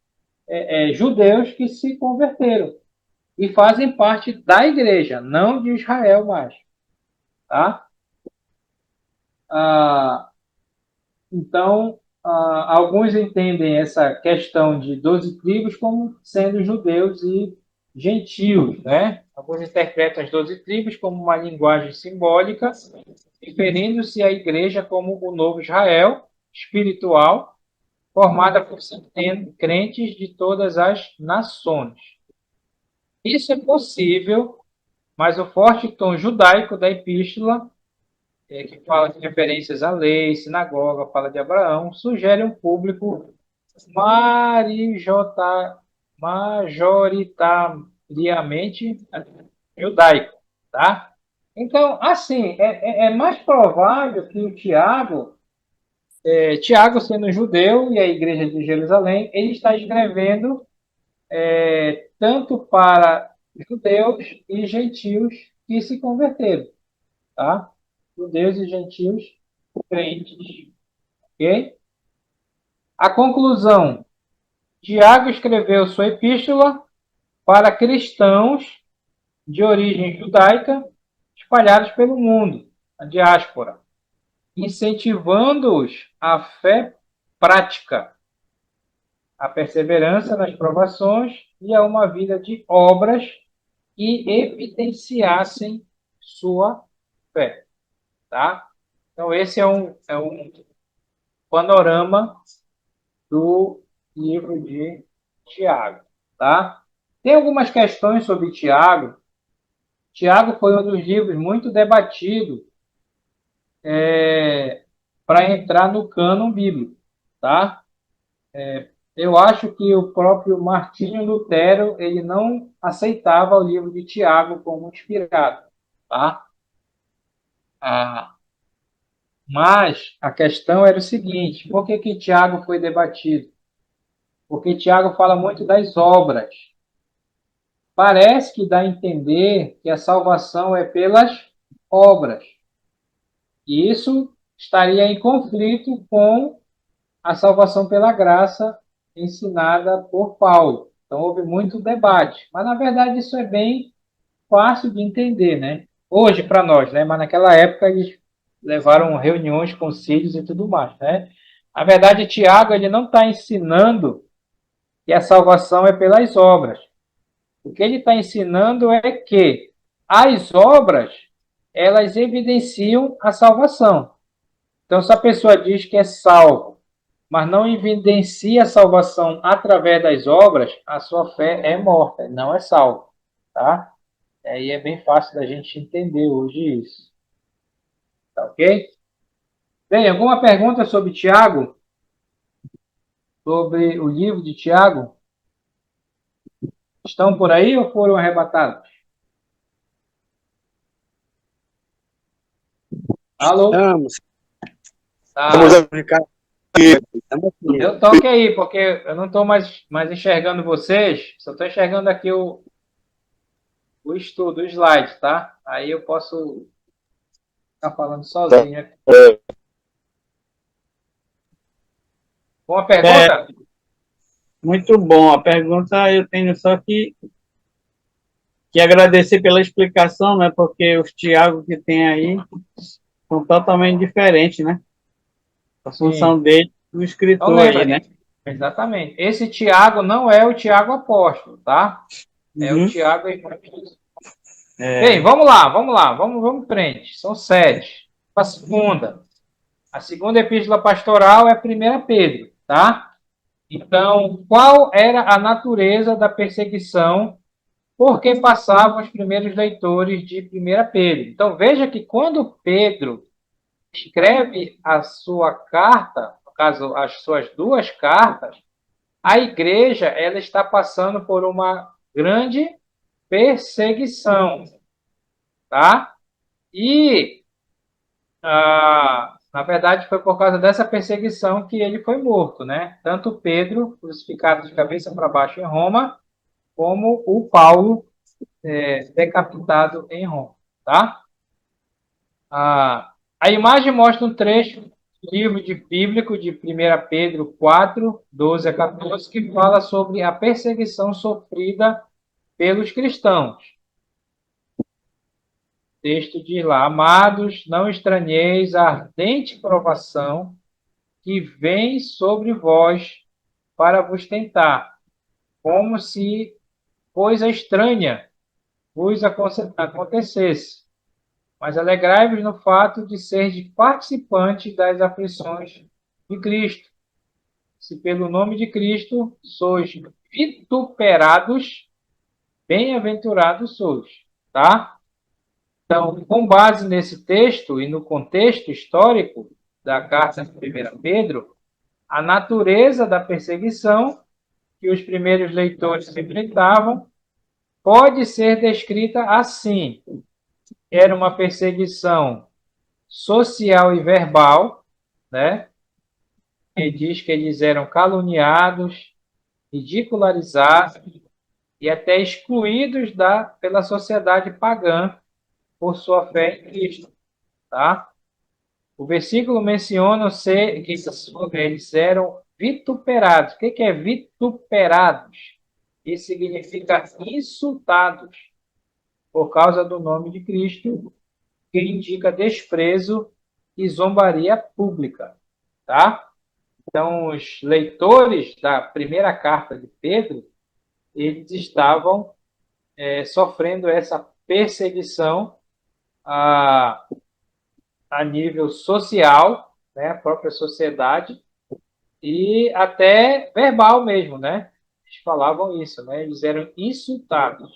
judeus que se converteram e fazem parte da igreja, não de Israel mais, tá? Ah, Então, alguns entendem essa questão de 12 tribos como sendo judeus e gentios, né? Alguns interpretam as 12 tribos como uma linguagem simbólica, referindo-se à igreja como o novo Israel espiritual, formada por crentes de todas as nações. Isso é possível, mas o forte tom judaico da epístola, que fala de referências à lei, sinagoga, fala de Abraão, sugere um público majoritariamente judaico, tá? Então, assim, é mais provável que o Tiago sendo judeu e a igreja de Jerusalém, ele está escrevendo tanto para judeus e gentios que se converteram, tá? Judeus e gentios crentes, ok? A conclusão, Tiago escreveu sua epístola para cristãos de origem judaica espalhados pelo mundo, a diáspora, incentivando-os à fé prática, à perseverança nas provações e a uma vida de obras que evidenciassem sua fé, tá? Então, esse é um panorama do livro de Tiago, tá? Tem algumas questões sobre Tiago. Tiago foi um dos livros muito debatido para entrar no cânon bíblico, tá? Eu acho que o próprio Martinho Lutero ele não aceitava o livro de Tiago como inspirado, tá? Ah, mas a questão era o seguinte: por que Tiago foi debatido? Porque Tiago fala muito das obras. Parece que dá a entender que a salvação é pelas obras. E isso estaria em conflito com a salvação pela graça ensinada por Paulo. Então houve muito debate. Mas na verdade isso é bem fácil de entender, né? Hoje para nós, né? Mas naquela época eles levaram reuniões, concílios e tudo mais, né? Na verdade, Tiago ele não está ensinando que a salvação é pelas obras. O que ele está ensinando é que as obras elas evidenciam a salvação. Então, se a pessoa diz que é salvo, mas não evidencia a salvação através das obras, a sua fé é morta, não é salvo, tá? Aí é bem fácil da gente entender hoje isso, tá ok? Bem, alguma pergunta sobre Tiago? Sobre o livro de Tiago? Estão por aí ou foram arrebatados? Alô? Estamos, Tá. Ricardo. Estamos aqui. Deu toque aí, porque eu não estou mais enxergando vocês, só estou enxergando aqui o estudo, o slide, tá? Aí eu posso ficar falando sozinho aqui. Uma pergunta? Muito bom. A pergunta eu tenho só que agradecer pela explicação, né? Porque os Tiago que tem aí são totalmente diferentes, né? A função Sim. dele do Então escritor lembra, aí, né? exatamente. Esse Tiago não é o Tiago apóstolo, tá? É o Uhum. Tiago evangelista. É, Bem, vamos lá, vamos em frente. São 7. A segunda. A segunda epístola pastoral é a 1 Pedro, tá? Então, qual era a natureza da perseguição por que passavam os primeiros leitores de 1 Pedro? Então, veja que quando Pedro escreve a sua carta, no caso, as suas duas cartas, a igreja ela está passando por uma grande perseguição, tá? E, na verdade, foi por causa dessa perseguição que ele foi morto, né? Tanto Pedro, crucificado de cabeça para baixo em Roma, como o Paulo, decapitado em Roma, tá? A imagem mostra um trecho do livro bíblico de 1 Pedro 4, 12 a 14, que fala sobre a perseguição sofrida pelos cristãos. O texto diz lá: Amados, não estranheis a ardente provação que vem sobre vós para vos tentar, como se coisa estranha vos acontecesse. Mas alegrai-vos no fato de seres participantes das aflições de Cristo. Se pelo nome de Cristo sois vituperados, bem-aventurados sois. Tá? Então, com base nesse texto e no contexto histórico da carta de 1 Pedro, a natureza da perseguição que os primeiros leitores enfrentavam pode ser descrita assim: era uma perseguição social e verbal, né? Que diz que eles eram caluniados, ridicularizados e até excluídos pela sociedade pagã por sua fé em Cristo, tá? O versículo menciona que eles eram vituperados. O que é vituperados? Isso significa insultados por causa do nome de Cristo, que indica desprezo e zombaria pública, tá? Então, os leitores da primeira carta de Pedro, eles estavam sofrendo essa perseguição a, a nível social, né, a própria sociedade, e até verbal mesmo, né? Eles falavam isso, né? Eles eram insultados.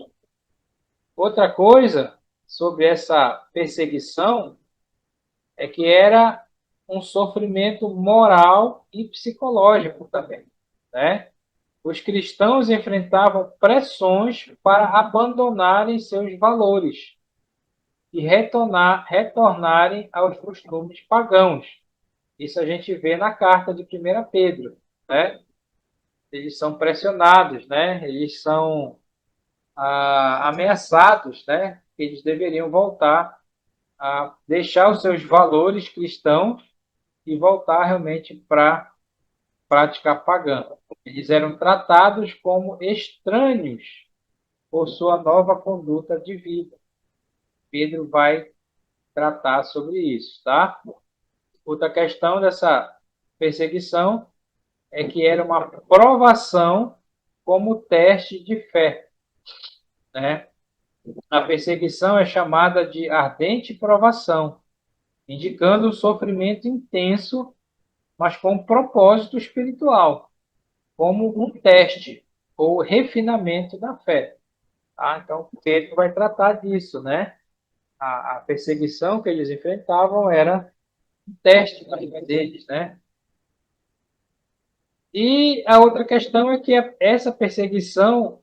Outra coisa sobre essa perseguição é que era um sofrimento moral e psicológico também, né? Os cristãos enfrentavam pressões para abandonarem seus valores e retornarem aos costumes pagãos. Isso a gente vê na carta de 1 Pedro, né? Eles são pressionados, né? Eles são ameaçados, né? Eles deveriam voltar a deixar os seus valores cristãos e voltar realmente para prática pagã. Eles eram tratados como estranhos por sua nova conduta de vida. Pedro vai tratar sobre isso, tá? Outra questão dessa perseguição é que era uma provação como teste de fé, né? A perseguição é chamada de ardente provação, indicando um sofrimento intenso, mas com um propósito espiritual, como um teste ou refinamento da fé. Tá? Então, Pedro vai tratar disso, né? A perseguição que eles enfrentavam era um teste na vida deles, né? E a outra questão é que essa perseguição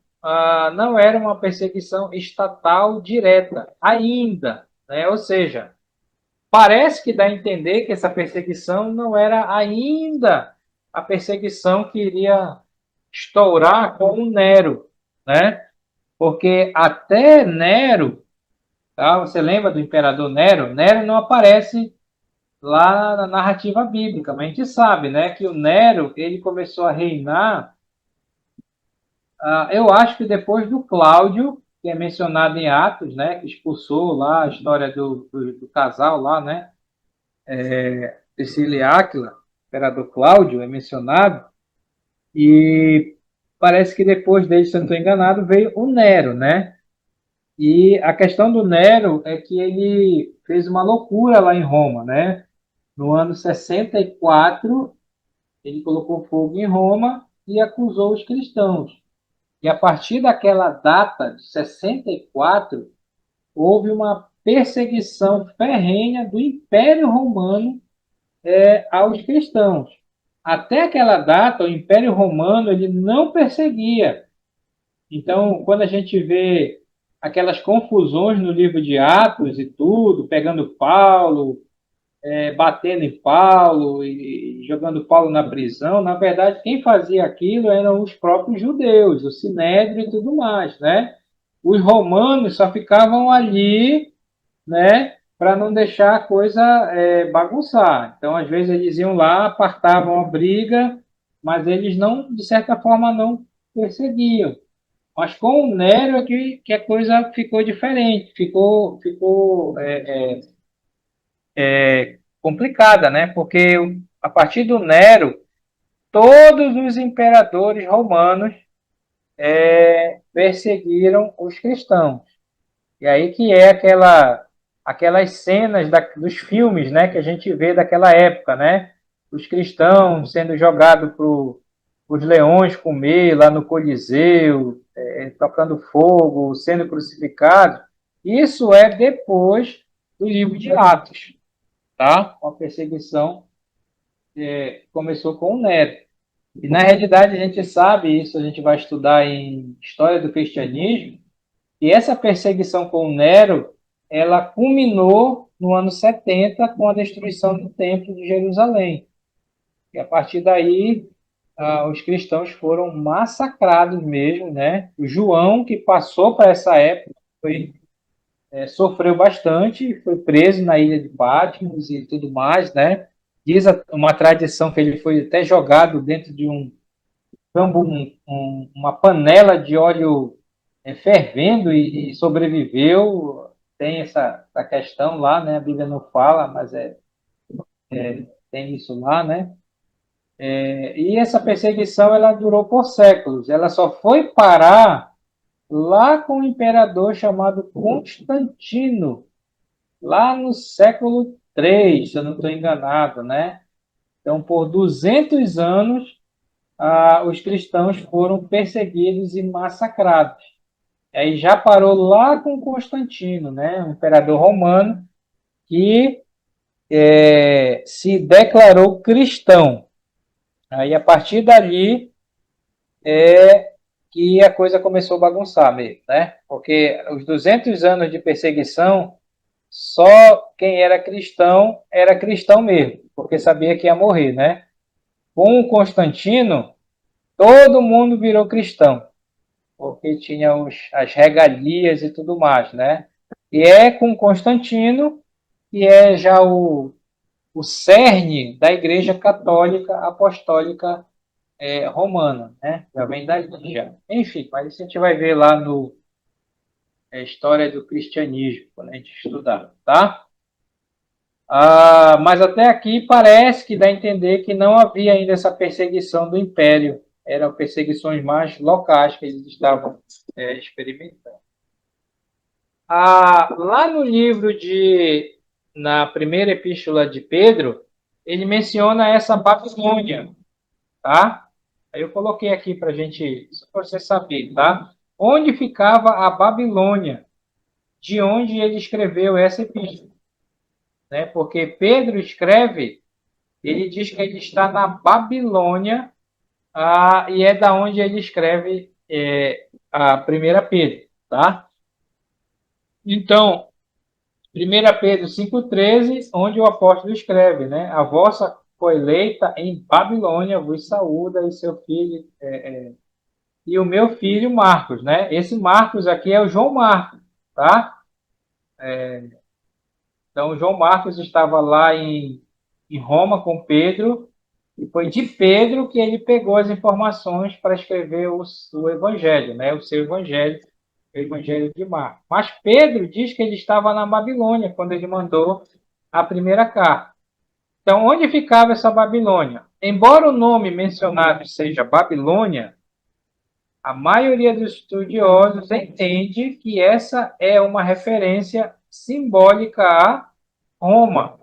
não era uma perseguição estatal direta, ainda, né? Ou seja, parece que dá a entender que essa perseguição não era ainda a perseguição que iria estourar com o Nero, né? Porque até Nero, tá? Você lembra do imperador Nero? Nero não aparece lá na narrativa bíblica, mas a gente sabe, né, que o Nero ele começou a reinar, eu acho que depois do Cláudio, que é mencionado em Atos, né, que expulsou lá a história do casal lá, né, Priscila e Áquila, o imperador Cláudio é mencionado, e parece que depois dele, se eu não estou enganado, veio o Nero, né? E a questão do Nero é que ele fez uma loucura lá em Roma, né? No ano 64, ele colocou fogo em Roma e acusou os cristãos. E a partir daquela data, de 64, houve uma perseguição ferrenha do Império Romano aos cristãos. Até aquela data, o Império Romano ele não perseguia. Então, quando a gente vê aquelas confusões no livro de Atos e tudo, pegando Paulo, batendo em Paulo e jogando Paulo na prisão, na verdade, quem fazia aquilo eram os próprios judeus, o Sinédrio e tudo mais, né? Os romanos só ficavam ali, né, para não deixar a coisa bagunçar. Então, às vezes, eles iam lá, apartavam a briga, mas eles não, de certa forma, não perseguiam. Mas com o Nero é que a coisa ficou diferente, ficou complicada, né? Porque a partir do Nero, todos os imperadores romanos perseguiram os cristãos. E aí que é aquelas cenas dos filmes, né, que a gente vê daquela época, né? Os cristãos sendo jogados para os leões comer lá no Coliseu, tocando fogo, sendo crucificados. Isso é depois do livro de Atos, tá? A perseguição começou com o Nero. E na realidade a gente sabe, isso a gente vai estudar em História do Cristianismo, e essa perseguição com Nero, ela culminou no ano 70 com a destruição do Templo de Jerusalém. E a partir daí, os cristãos foram massacrados mesmo, né? O João, que passou para essa época, sofreu bastante, foi preso na ilha de Patmos e tudo mais, né? Diz uma tradição que ele foi até jogado dentro de uma panela de óleo fervendo e sobreviveu. Tem essa questão lá, né? A Bíblia não fala, mas tem isso lá, né? E essa perseguição ela durou por séculos. Ela só foi parar lá com um imperador chamado Constantino, lá no século III, se eu não estou enganado, né? Então, por 200 anos, os cristãos foram perseguidos e massacrados. Aí já parou lá com Constantino, né? Um imperador romano que se declarou cristão. Aí, a partir dali, que a coisa começou a bagunçar mesmo, né? Porque os 200 anos de perseguição, só quem era cristão mesmo, porque sabia que ia morrer, né? Com o Constantino, todo mundo virou cristão, porque tinha as regalias e tudo mais, né? E é com Constantino que é já o cerne da Igreja Católica Apostólica Romana, né? Já vem daí já. Enfim, mas isso a gente vai ver lá no História do Cristianismo, quando a gente estudar, tá? Mas até aqui parece que dá a entender que não havia ainda essa perseguição do Império. Eram perseguições mais locais que eles estavam experimentando. Lá no na primeira epístola de Pedro, ele menciona essa Babilônia, tá? Aí eu coloquei aqui para gente, só para você saber, tá? Onde ficava a Babilônia? De onde ele escreveu essa epístola, né? Porque Pedro escreve, ele diz que ele está na Babilônia, e é da onde ele escreve a primeira Pedro, tá? Então, 1 Pedro 5,13, onde o apóstolo escreve, né? A vossa colheita em Babilônia vos saúda e seu filho, e o meu filho Marcos, né? Esse Marcos aqui é o João Marcos, tá? Então, o João Marcos estava lá em Roma com Pedro, e foi de Pedro que ele pegou as informações para escrever o Evangelho, né? O seu Evangelho, o Evangelho de Marcos. Mas Pedro diz que ele estava na Babilônia quando ele mandou a primeira carta. Então, onde ficava essa Babilônia? Embora o nome mencionado seja Babilônia, a maioria dos estudiosos entende que essa é uma referência simbólica a Roma,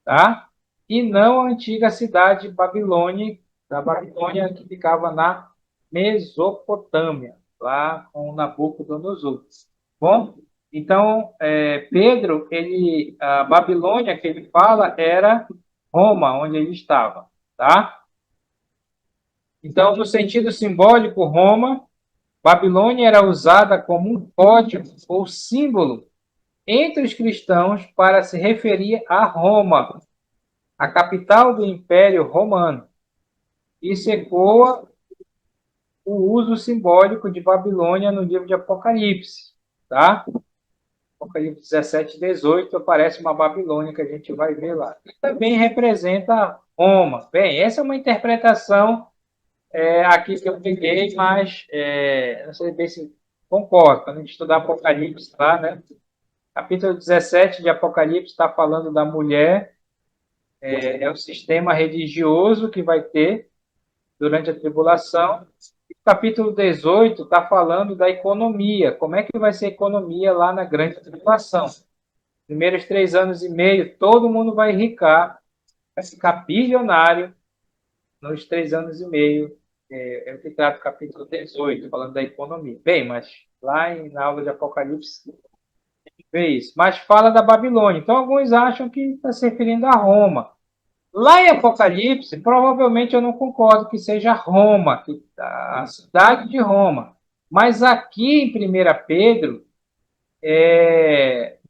tá? E não a antiga cidade Babilônia, da Babilônia que ficava na Mesopotâmia, lá com Nabucodonosor. Bom, então, Pedro, a Babilônia que ele fala era Roma, onde ele estava, tá? Então, no sentido simbólico, Roma, Babilônia era usada como um código ou símbolo entre os cristãos para se referir a Roma, a capital do Império Romano. Isso ecoa o uso simbólico de Babilônia no livro de Apocalipse, tá? Apocalipse 17, 18, aparece uma Babilônia que a gente vai ver lá. E também representa Roma. Bem, essa é uma interpretação aqui que eu peguei, mas não sei bem se concordo. Quando a gente estudar Apocalipse lá, né? Capítulo 17 de Apocalipse está falando da mulher é o sistema religioso que vai ter durante a tribulação. O capítulo 18 está falando da economia, como é que vai ser a economia lá na grande tribulação. Primeiros 3 anos e meio, todo mundo vai enricar, vai ficar bilionário nos 3 anos e meio. É o que trata o capítulo 18, falando da economia. Bem, mas lá na aula de Apocalipse vê isso. Mas fala da Babilônia. Então, alguns acham que está se referindo a Roma. Lá em Apocalipse, provavelmente eu não concordo que seja Roma, a cidade de Roma. Mas aqui em 1 Pedro,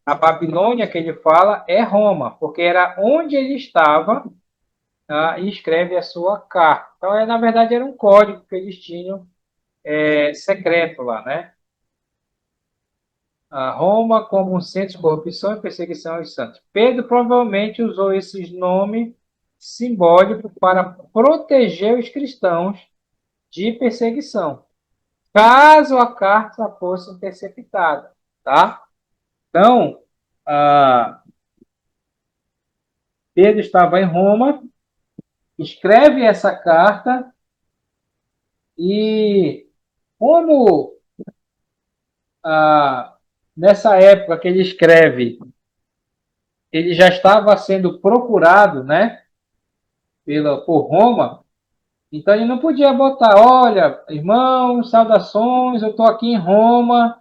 a Babilônia que ele fala é Roma, porque era onde ele estava, e escreve a sua carta. Então, na verdade, era um código que eles tinham secreto lá, né? A Roma como um centro de corrupção e perseguição aos santos. Pedro provavelmente usou esses nomes simbólicos para proteger os cristãos de perseguição, caso a carta fosse interceptada, tá? Então, Pedro estava em Roma, escreve essa carta e como nessa época que ele escreve, ele já estava sendo procurado, né, por Roma, então ele não podia botar, olha, irmãos, saudações, eu estou aqui em Roma,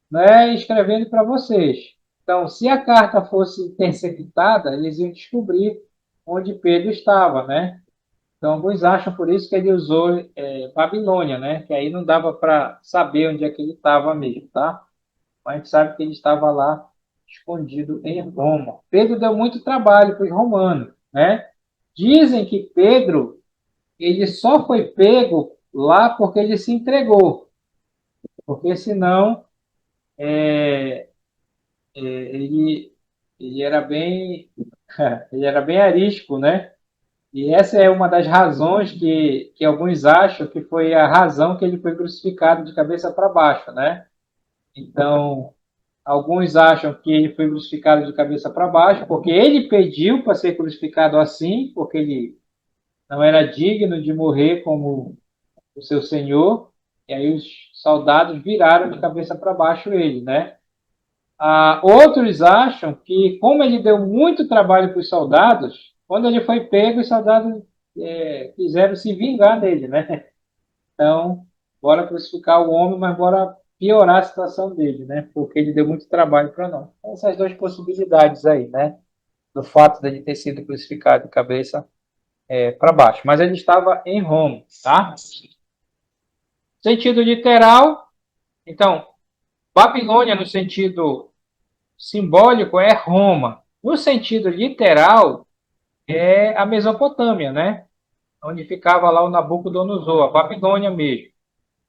né, escrevendo para vocês. Então, se a carta fosse interceptada, eles iam descobrir onde Pedro estava, né? Então, alguns acham por isso que ele usou Babilônia, né? Que aí não dava para saber onde é que ele estava mesmo, tá? Mas a gente sabe que ele estava lá escondido em Roma. Pedro deu muito trabalho para os romanos, né? Dizem que Pedro ele só foi pego lá porque ele se entregou, porque senão ele, ele era bem ele era bem arisco, né? E essa é uma das razões que alguns acham que foi a razão que ele foi crucificado de cabeça para baixo, né? Então, alguns acham que ele foi crucificado de cabeça para baixo porque ele pediu para ser crucificado assim, porque ele não era digno de morrer como o seu senhor, e aí os soldados viraram de cabeça para baixo ele, né? Outros acham que, como ele deu muito trabalho para os soldados, quando ele foi pego, os soldados quiseram se vingar dele, né? Então, bora crucificar o homem, mas bora piorar a situação dele, né? Porque ele deu muito trabalho para nós. Então, essas duas possibilidades aí, né? Do fato dele ter sido crucificado de cabeça para baixo. Mas ele estava em Roma, tá? Sentido literal, então, Babilônia no sentido simbólico é Roma. No sentido literal, é a Mesopotâmia, né? Onde ficava lá o Nabucodonosor, a Babilônia mesmo.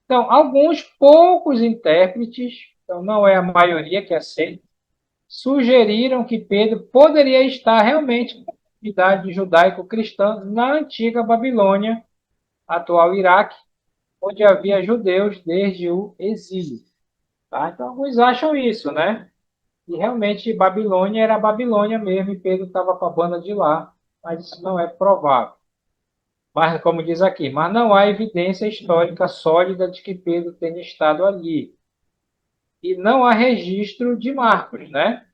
Então, alguns poucos intérpretes, então não é a maioria que aceita, sugeriram que Pedro poderia estar realmente com a comunidade judaico-cristã na antiga Babilônia, atual Iraque, onde havia judeus desde o exílio. Tá? Então, alguns acham isso, né? E realmente Babilônia era a Babilônia mesmo, e Pedro estava com a banda de lá, mas isso não é provável. Mas, como diz aqui, mas não há evidência histórica sólida de que Pedro tenha estado ali. E não há registro de Marcos, né?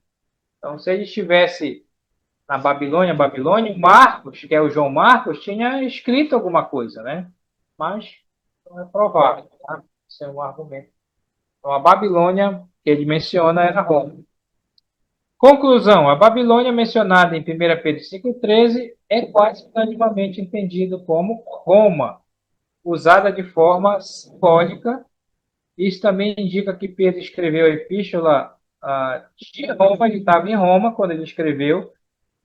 Então, se ele estivesse na Babilônia, Marcos, que é o João Marcos, tinha escrito alguma coisa, né? Mas não é provável, tá? Isso é um argumento. Então, a Babilônia que ele menciona era Roma. Conclusão: a Babilônia mencionada em 1 Pedro 5,13 é quase unanimamente entendido como Roma, usada de forma simbólica. Isso também indica que Pedro escreveu a epístola de Roma, ele estava em Roma quando ele escreveu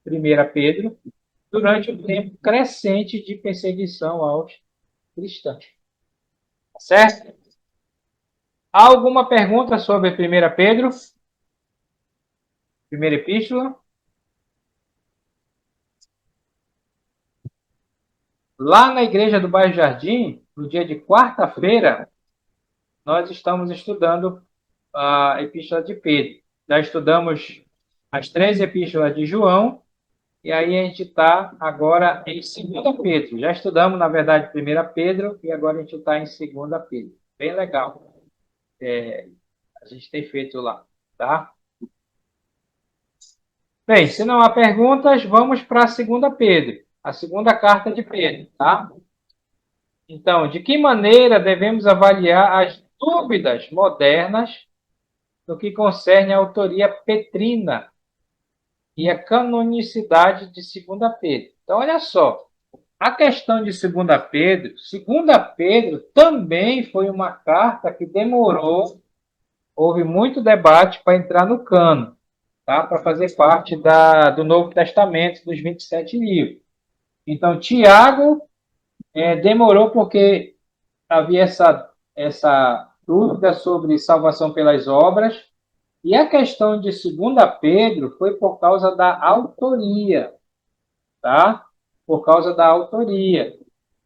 1 Pedro, durante o tempo crescente de perseguição aos cristãos. Certo? Há alguma pergunta sobre 1 Pedro? Primeira epístola? Lá na igreja do Bairro Jardim, no dia de quarta-feira, nós estamos estudando a epístola de Pedro. Já estudamos as 3 epístolas de João E aí a gente está agora em 2 Pedro. Já estudamos, na verdade, 1 Pedro e agora a gente está em 2 Pedro. Bem legal. A gente tem feito lá, tá? Bem, se não há perguntas, vamos para a 2 Pedro, a segunda carta de Pedro, tá? Então, de que maneira devemos avaliar as dúvidas modernas no que concerne à autoria petrina e a canonicidade de 2 Pedro? Então, olha só, a questão de 2 Pedro, 2 Pedro também foi uma carta que demorou, houve muito debate para entrar no cano, tá? Para fazer parte do Novo Testamento, dos 27 livros. Então, Tiago demorou porque havia essa dúvida sobre salvação pelas obras, e a questão de 2 Pedro foi por causa da autoria, tá? Por causa da autoria.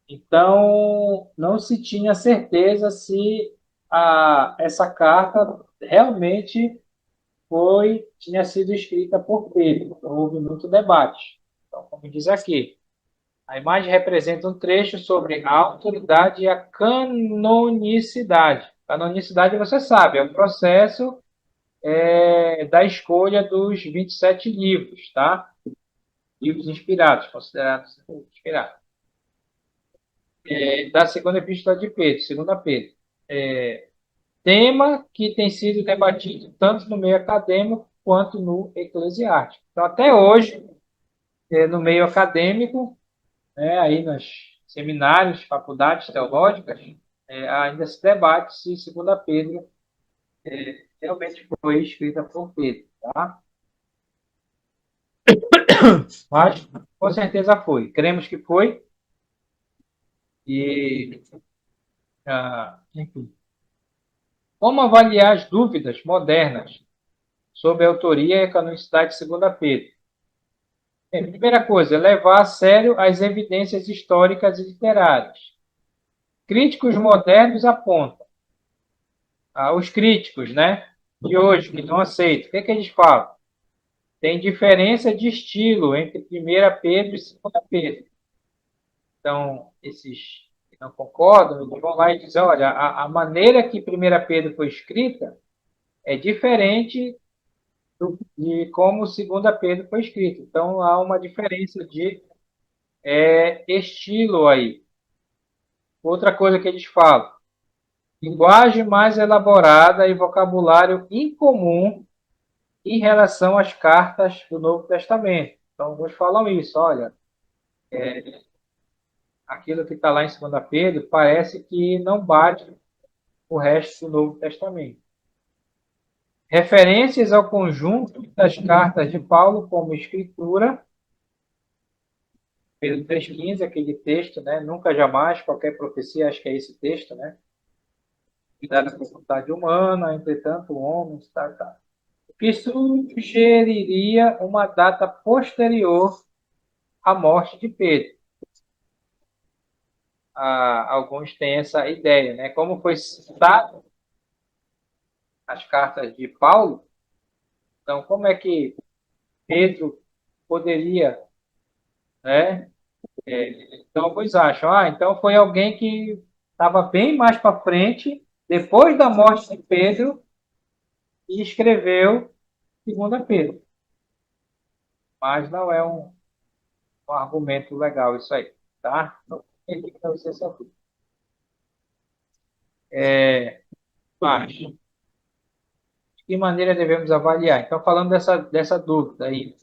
Então, não se tinha certeza se essa carta realmente tinha sido escrita por Pedro. Então, houve muito debate. Então, como diz aqui, a imagem representa um trecho sobre a autoridade e a canonicidade. Canonicidade, você sabe, é o processo da escolha dos 27 livros, tá? Livros inspirados, considerados inspirados. Da segunda epístola de Pedro, 2 Pedro. Tema que tem sido debatido tanto no meio acadêmico quanto no eclesiástico. Então, até hoje, no meio acadêmico, aí nos seminários, faculdades teológicas, ainda se debate se 2 Pedro realmente foi escrita por Pedro, tá? Mas, com certeza foi. Cremos que foi. E, enfim. Como avaliar as dúvidas modernas sobre a autoria e a canonicidade de 2 Pedro? Primeira coisa, levar a sério as evidências históricas e literárias. Críticos modernos apontam. Os críticos, né, de hoje, que não aceitam, o que eles falam? Tem diferença de estilo entre 1 Pedro e 2 Pedro. Então, esses que não concordam, eles vão lá e dizem, olha, a maneira que 1 Pedro foi escrita é diferente de como 2 Pedro foi escrito. Então, há uma diferença de estilo aí. Outra coisa que eles falam, linguagem mais elaborada e vocabulário incomum em relação às cartas do Novo Testamento. Então, alguns falam isso, olha, aquilo que está lá em 2 Pedro parece que não bate o resto do Novo Testamento. Referências ao conjunto das cartas de Paulo como escritura, Pedro 3,15, aquele texto, né? Nunca jamais, qualquer profecia, acho que é esse texto, né? Cuidado com a vontade humana, entretanto, homens, tá. O que sugeriria uma data posterior à morte de Pedro. Alguns têm essa ideia, né? Como foi citado as cartas de Paulo, então como é que Pedro poderia, né? Então alguns acham, então foi alguém que estava bem mais para frente, depois da morte de Pedro, e escreveu 2 Pedro. Mas não é um argumento legal isso aí, tá? Não tem que você saber. Mas, de que maneira devemos avaliar? Então, falando dessa dúvida aí,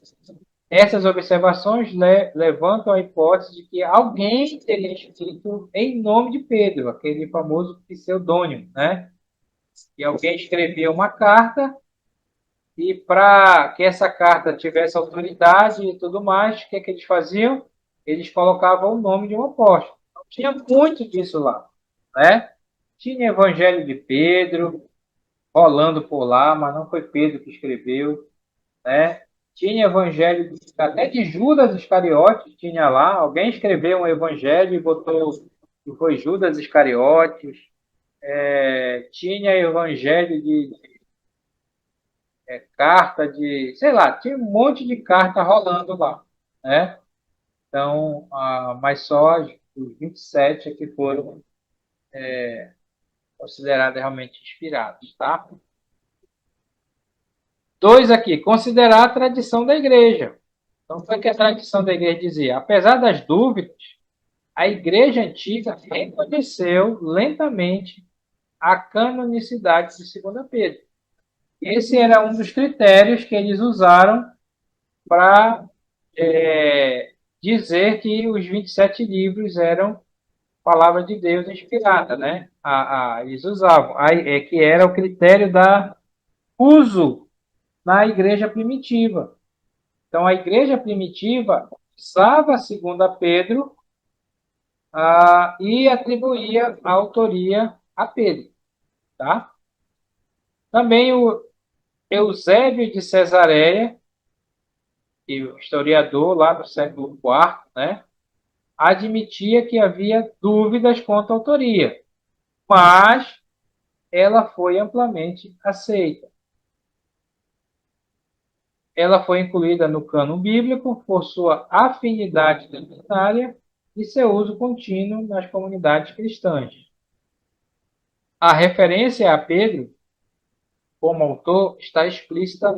essas observações levantam a hipótese de que alguém teria escrito em nome de Pedro, aquele famoso pseudônimo, né? E alguém escrevia uma carta e para que essa carta tivesse autoridade e tudo mais, o que eles faziam? Eles colocavam o nome de um apóstolo. Então, tinha muito disso lá, né? Tinha Evangelho de Pedro rolando por lá, mas não foi Pedro que escreveu, né? Tinha evangelho até de Judas Iscariotes, tinha lá. Alguém escreveu um evangelho e botou que foi Judas Iscariotes. Tinha evangelho de carta de, sei lá, tinha um monte de carta rolando lá, né? Então, mas só os 27 é que foram considerados realmente inspirados, tá? Dois aqui, considerar a tradição da igreja. Então, foi que a tradição da igreja dizia: apesar das dúvidas, a igreja antiga reconheceu lentamente a canonicidade de 2 Pedro. Esse era um dos critérios que eles usaram para dizer que os 27 livros eram palavra de Deus inspirada, né? Eles usavam, que era o critério da uso na igreja primitiva. Então, a igreja primitiva usava a 2 Pedro e atribuía a autoria a Pedro, tá? Também o Eusébio de Cesareia, e o historiador lá do século IV, né, admitia que havia dúvidas quanto à autoria, mas ela foi amplamente aceita. Ela foi incluída no cânon bíblico por sua afinidade doutrinária e seu uso contínuo nas comunidades cristãs. A referência a Pedro, como autor, está explícita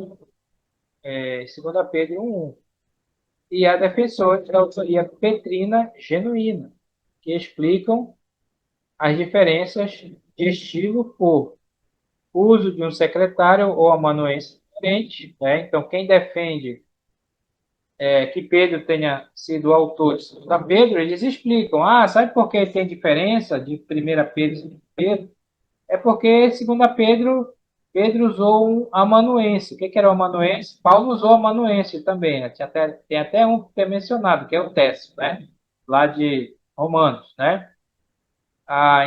em 2 Pedro 1:1. E há defensores da autoria petrina genuína, que explicam as diferenças de estilo por uso de um secretário ou amanuense diferente, né? Então, quem defende que Pedro tenha sido o autor de 2 Pedro, eles explicam: sabe por que tem diferença de 1 Pedro e 2 Pedro? É porque 2 Pedro, Pedro usou um amanuense. O que era o amanuense? Paulo usou o amanuense também, né? Tem até um que é mencionado, que é o Técio, né? Lá de Romanos, né?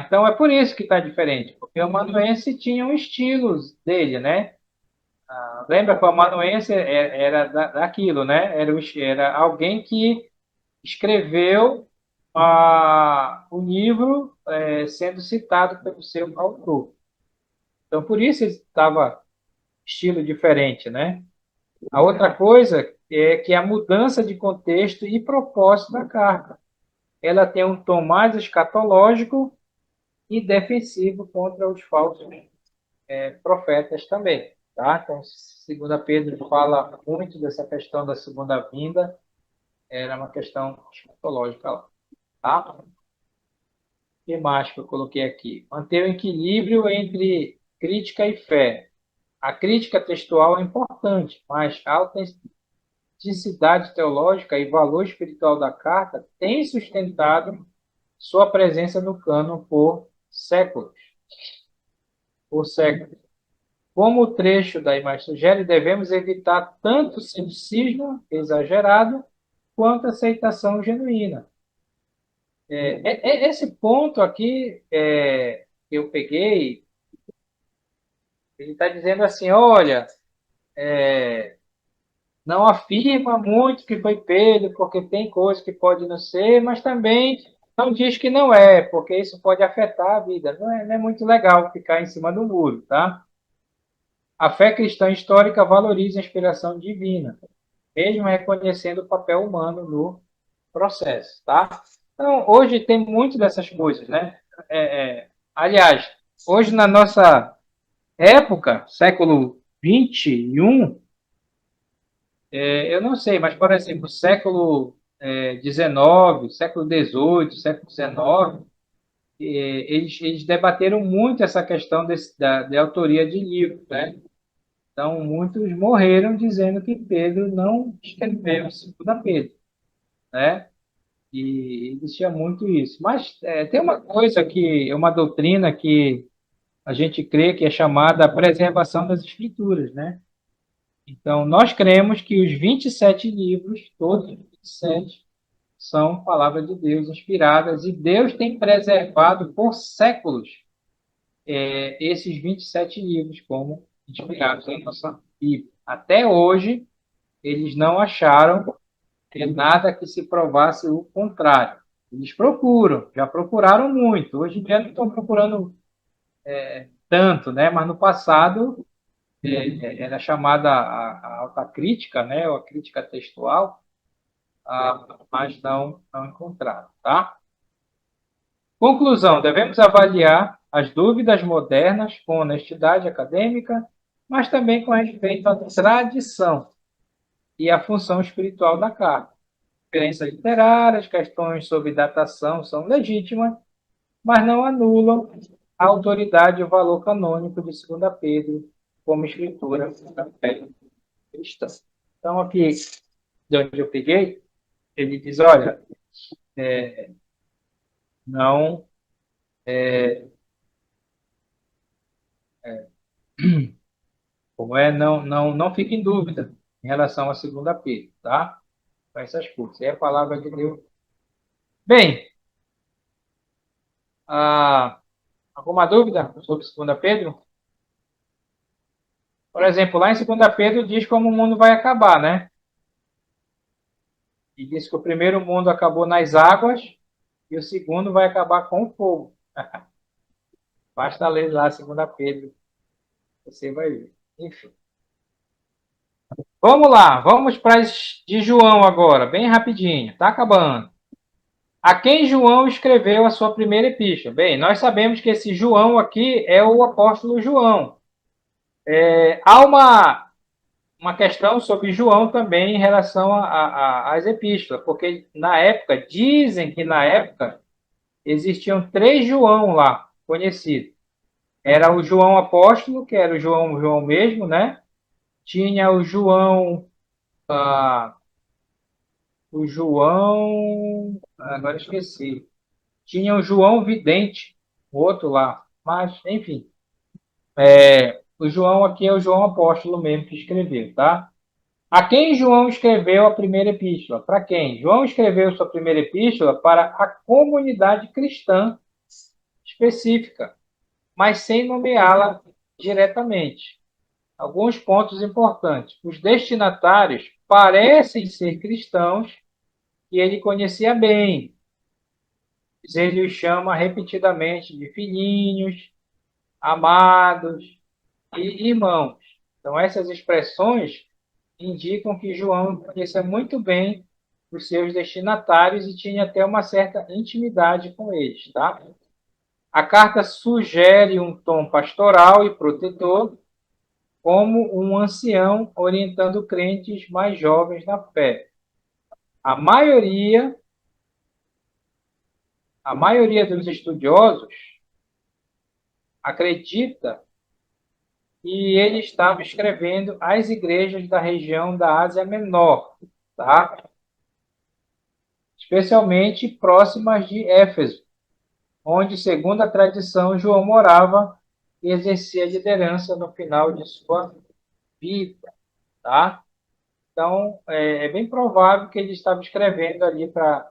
Então é por isso que está diferente, porque o amanuense tinha um estilo dele, né? Lembra que o amanuense era daquilo, né? Era alguém que escreveu o livro sendo citado pelo seu autor. Então, por isso estava estilo diferente, né? A outra coisa é que a mudança de contexto e propósito da carta. Ela tem um tom mais escatológico e defensivo contra os falsos profetas também, tá? Então, 2 Pedro fala muito dessa questão da segunda vinda, era uma questão escatológica lá, tá? O que mais que eu coloquei aqui? Manter o equilíbrio entre crítica e fé. A crítica textual é importante, mas a autenticidade teológica e valor espiritual da carta têm sustentado sua presença no cânon por séculos. Por séculos. Como o trecho da imagem sugere, devemos evitar tanto ceticismo exagerado quanto aceitação genuína. Esse ponto aqui que eu peguei, ele está dizendo assim: olha, não afirma muito que foi Pedro, porque tem coisas que pode não ser, mas também não diz que não é, porque isso pode afetar a vida. Não é muito legal ficar em cima do muro, tá? A fé cristã histórica valoriza a inspiração divina, mesmo reconhecendo o papel humano no processo, tá? Então, hoje tem muito dessas coisas, né? Aliás, hoje na nossa época, século XXI, eu não sei, mas, por exemplo, século XIX, século XVIII, século XIX, eles debateram muito essa questão de autoria de livros, né? Então, muitos morreram dizendo que Pedro não escreveu 2 Pedro, né? E existia muito isso. Mas tem uma coisa uma doutrina que a gente crê que é chamada a preservação das Escrituras, né? Então, nós cremos que os 27 livros, todos os 27, são palavras de Deus inspiradas, e Deus tem preservado por séculos esses 27 livros como inspirados em nossa Bíblia. Até hoje, eles não acharam nada que se provasse o contrário. Eles procuram, já procuraram muito. Hoje em dia não estão procurando tanto, né? Mas no passado era chamada a alta crítica, né? Ou a crítica textual, mas não encontraram, tá? Conclusão: devemos avaliar as dúvidas modernas com honestidade acadêmica, mas também com respeito à tradição e à função espiritual da carta. Diferenças literárias, questões sobre datação são legítimas, mas não anulam a autoridade e o valor canônico de 2 Pedro como escritura da fé cristã. Então, aqui de onde eu peguei, ele diz, olha, não, não fique em dúvida em relação a 2 Pedro, tá? Com essas coisas. É a palavra de Deus. Bem, alguma dúvida sobre 2 Pedro? Por exemplo, lá em 2 Pedro diz como o mundo vai acabar, né? E diz que o primeiro mundo acabou nas águas e o segundo vai acabar com o fogo. Basta ler lá 2 Pedro, você vai ver. Enfim. Vamos lá, vamos para as de João agora, bem rapidinho, tá acabando. A quem João escreveu a sua primeira epístola? Bem, nós sabemos que esse João aqui é o apóstolo João. Há uma questão sobre João também em relação às epístolas, porque na época, dizem que na época existiam 3 João lá, conhecidos. Era o João apóstolo, que era o João mesmo, né? Tinha agora esqueci. Tinha o João Vidente, o outro lá. Mas, enfim, o João aqui é o João apóstolo mesmo que escreveu, tá? A quem João escreveu a primeira epístola? Para quem? João escreveu sua primeira epístola para a comunidade cristã específica, mas sem nomeá-la diretamente. Alguns pontos importantes. Os destinatários parecem ser cristãos que ele conhecia bem. Ele os chama repetidamente de filhinhos, amados e irmãos. Então, essas expressões indicam que João conhecia muito bem os seus destinatários e tinha até uma certa intimidade com eles, tá? A carta sugere um tom pastoral e protetor, como um ancião orientando crentes mais jovens na fé. A maioria dos estudiosos acredita que ele estava escrevendo às igrejas da região da Ásia Menor, tá? Especialmente próximas de Éfeso, onde, segundo a tradição, João morava e exercia liderança no final de sua vida, tá? Então, é bem provável que ele estava escrevendo ali para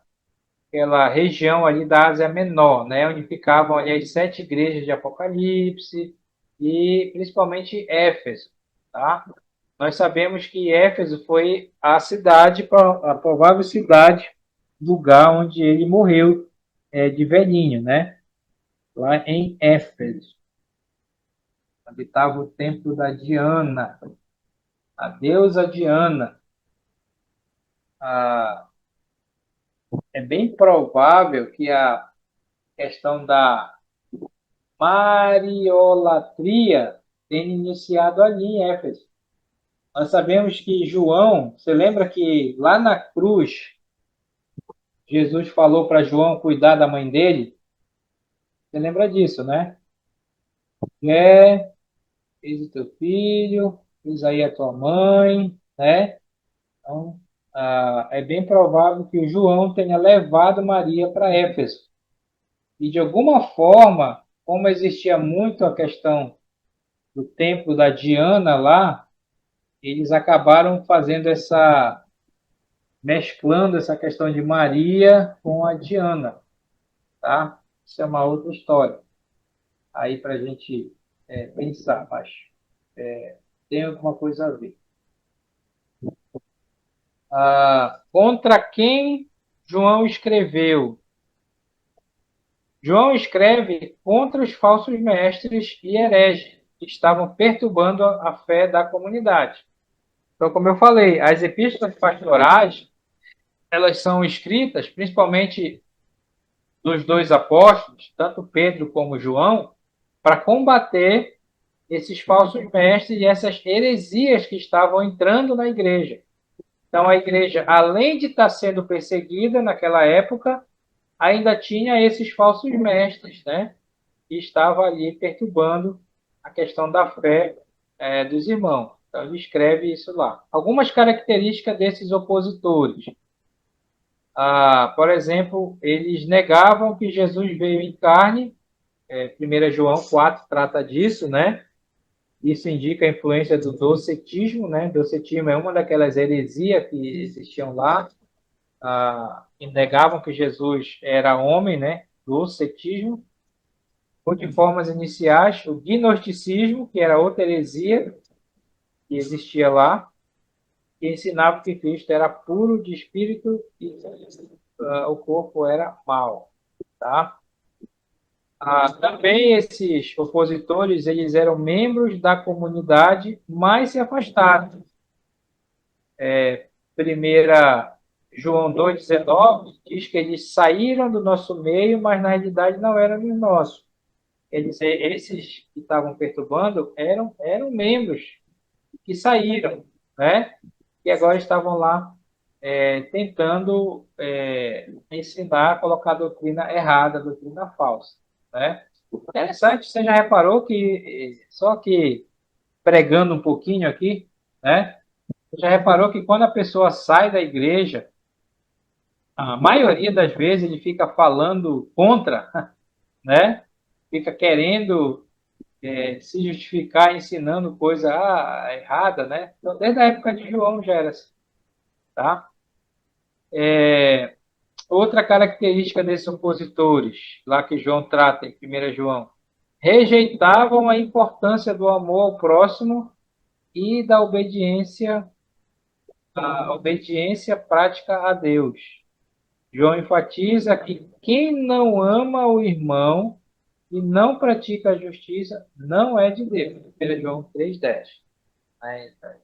aquela região ali da Ásia Menor, né, onde ficavam ali as 7 igrejas de Apocalipse e principalmente Éfeso, tá? Nós sabemos que Éfeso foi a provável cidade, lugar onde ele morreu de velhinho, né? Lá em Éfeso. Habitava o templo da Diana, a deusa Diana. É bem provável que a questão da mariolatria tenha iniciado ali em Éfeso. Nós sabemos que João, você lembra que lá na cruz, Jesus falou para João cuidar da mãe dele? Você lembra disso, né? Eis o teu filho, eis aí a tua mãe, né? Então, é bem provável que o João tenha levado Maria para Éfeso. E, de alguma forma, como existia muito a questão do templo da Diana lá, eles acabaram mesclando essa questão de Maria com a Diana, tá? Isso é uma outra história. Aí para a gente pensar, mas tem alguma coisa a ver. Contra quem João escreveu? João escreve contra os falsos mestres e hereges que estavam perturbando a fé da comunidade. Então, como eu falei, as epístolas pastorais elas são escritas, principalmente dos dois apóstolos, tanto Pedro como João, para combater esses falsos mestres e essas heresias que estavam entrando na igreja. Então, a igreja, além de estar sendo perseguida naquela época, ainda tinha esses falsos mestres, né? Que estavam ali perturbando a questão da fé dos irmãos. Então, ele escreve isso lá. Algumas características desses opositores. Por exemplo, eles negavam que Jesus veio em carne. 1 João 4 trata disso, né? Isso indica a influência do docetismo, né? Docetismo é uma daquelas heresias que existiam lá, e negavam que Jesus era homem, né? Docetismo. Ou de formas iniciais, o gnosticismo, que era outra heresia que existia lá, que ensinava que Cristo era puro de espírito e o corpo era mau, tá? Também esses opositores, eles eram membros da comunidade, mas se afastaram. Primeira João 2,19 diz que eles saíram do nosso meio, mas na realidade não eram dos nossos. Esses que estavam perturbando eram membros que saíram, né? E agora estavam lá tentando ensinar, colocar a doutrina errada, a doutrina falsa, né? Interessante, você já reparou que, só que pregando um pouquinho aqui, né? Você já reparou que quando a pessoa sai da igreja, a maioria das vezes ele fica falando contra, né? Fica querendo se justificar ensinando coisa errada, né? Então, desde a época de João já era assim, tá? Outra característica desses opositores, lá que João trata em 1 João, rejeitavam a importância do amor ao próximo e da obediência, a obediência prática a Deus. João enfatiza que quem não ama o irmão e não pratica a justiça não é de Deus. 1 João 3,10.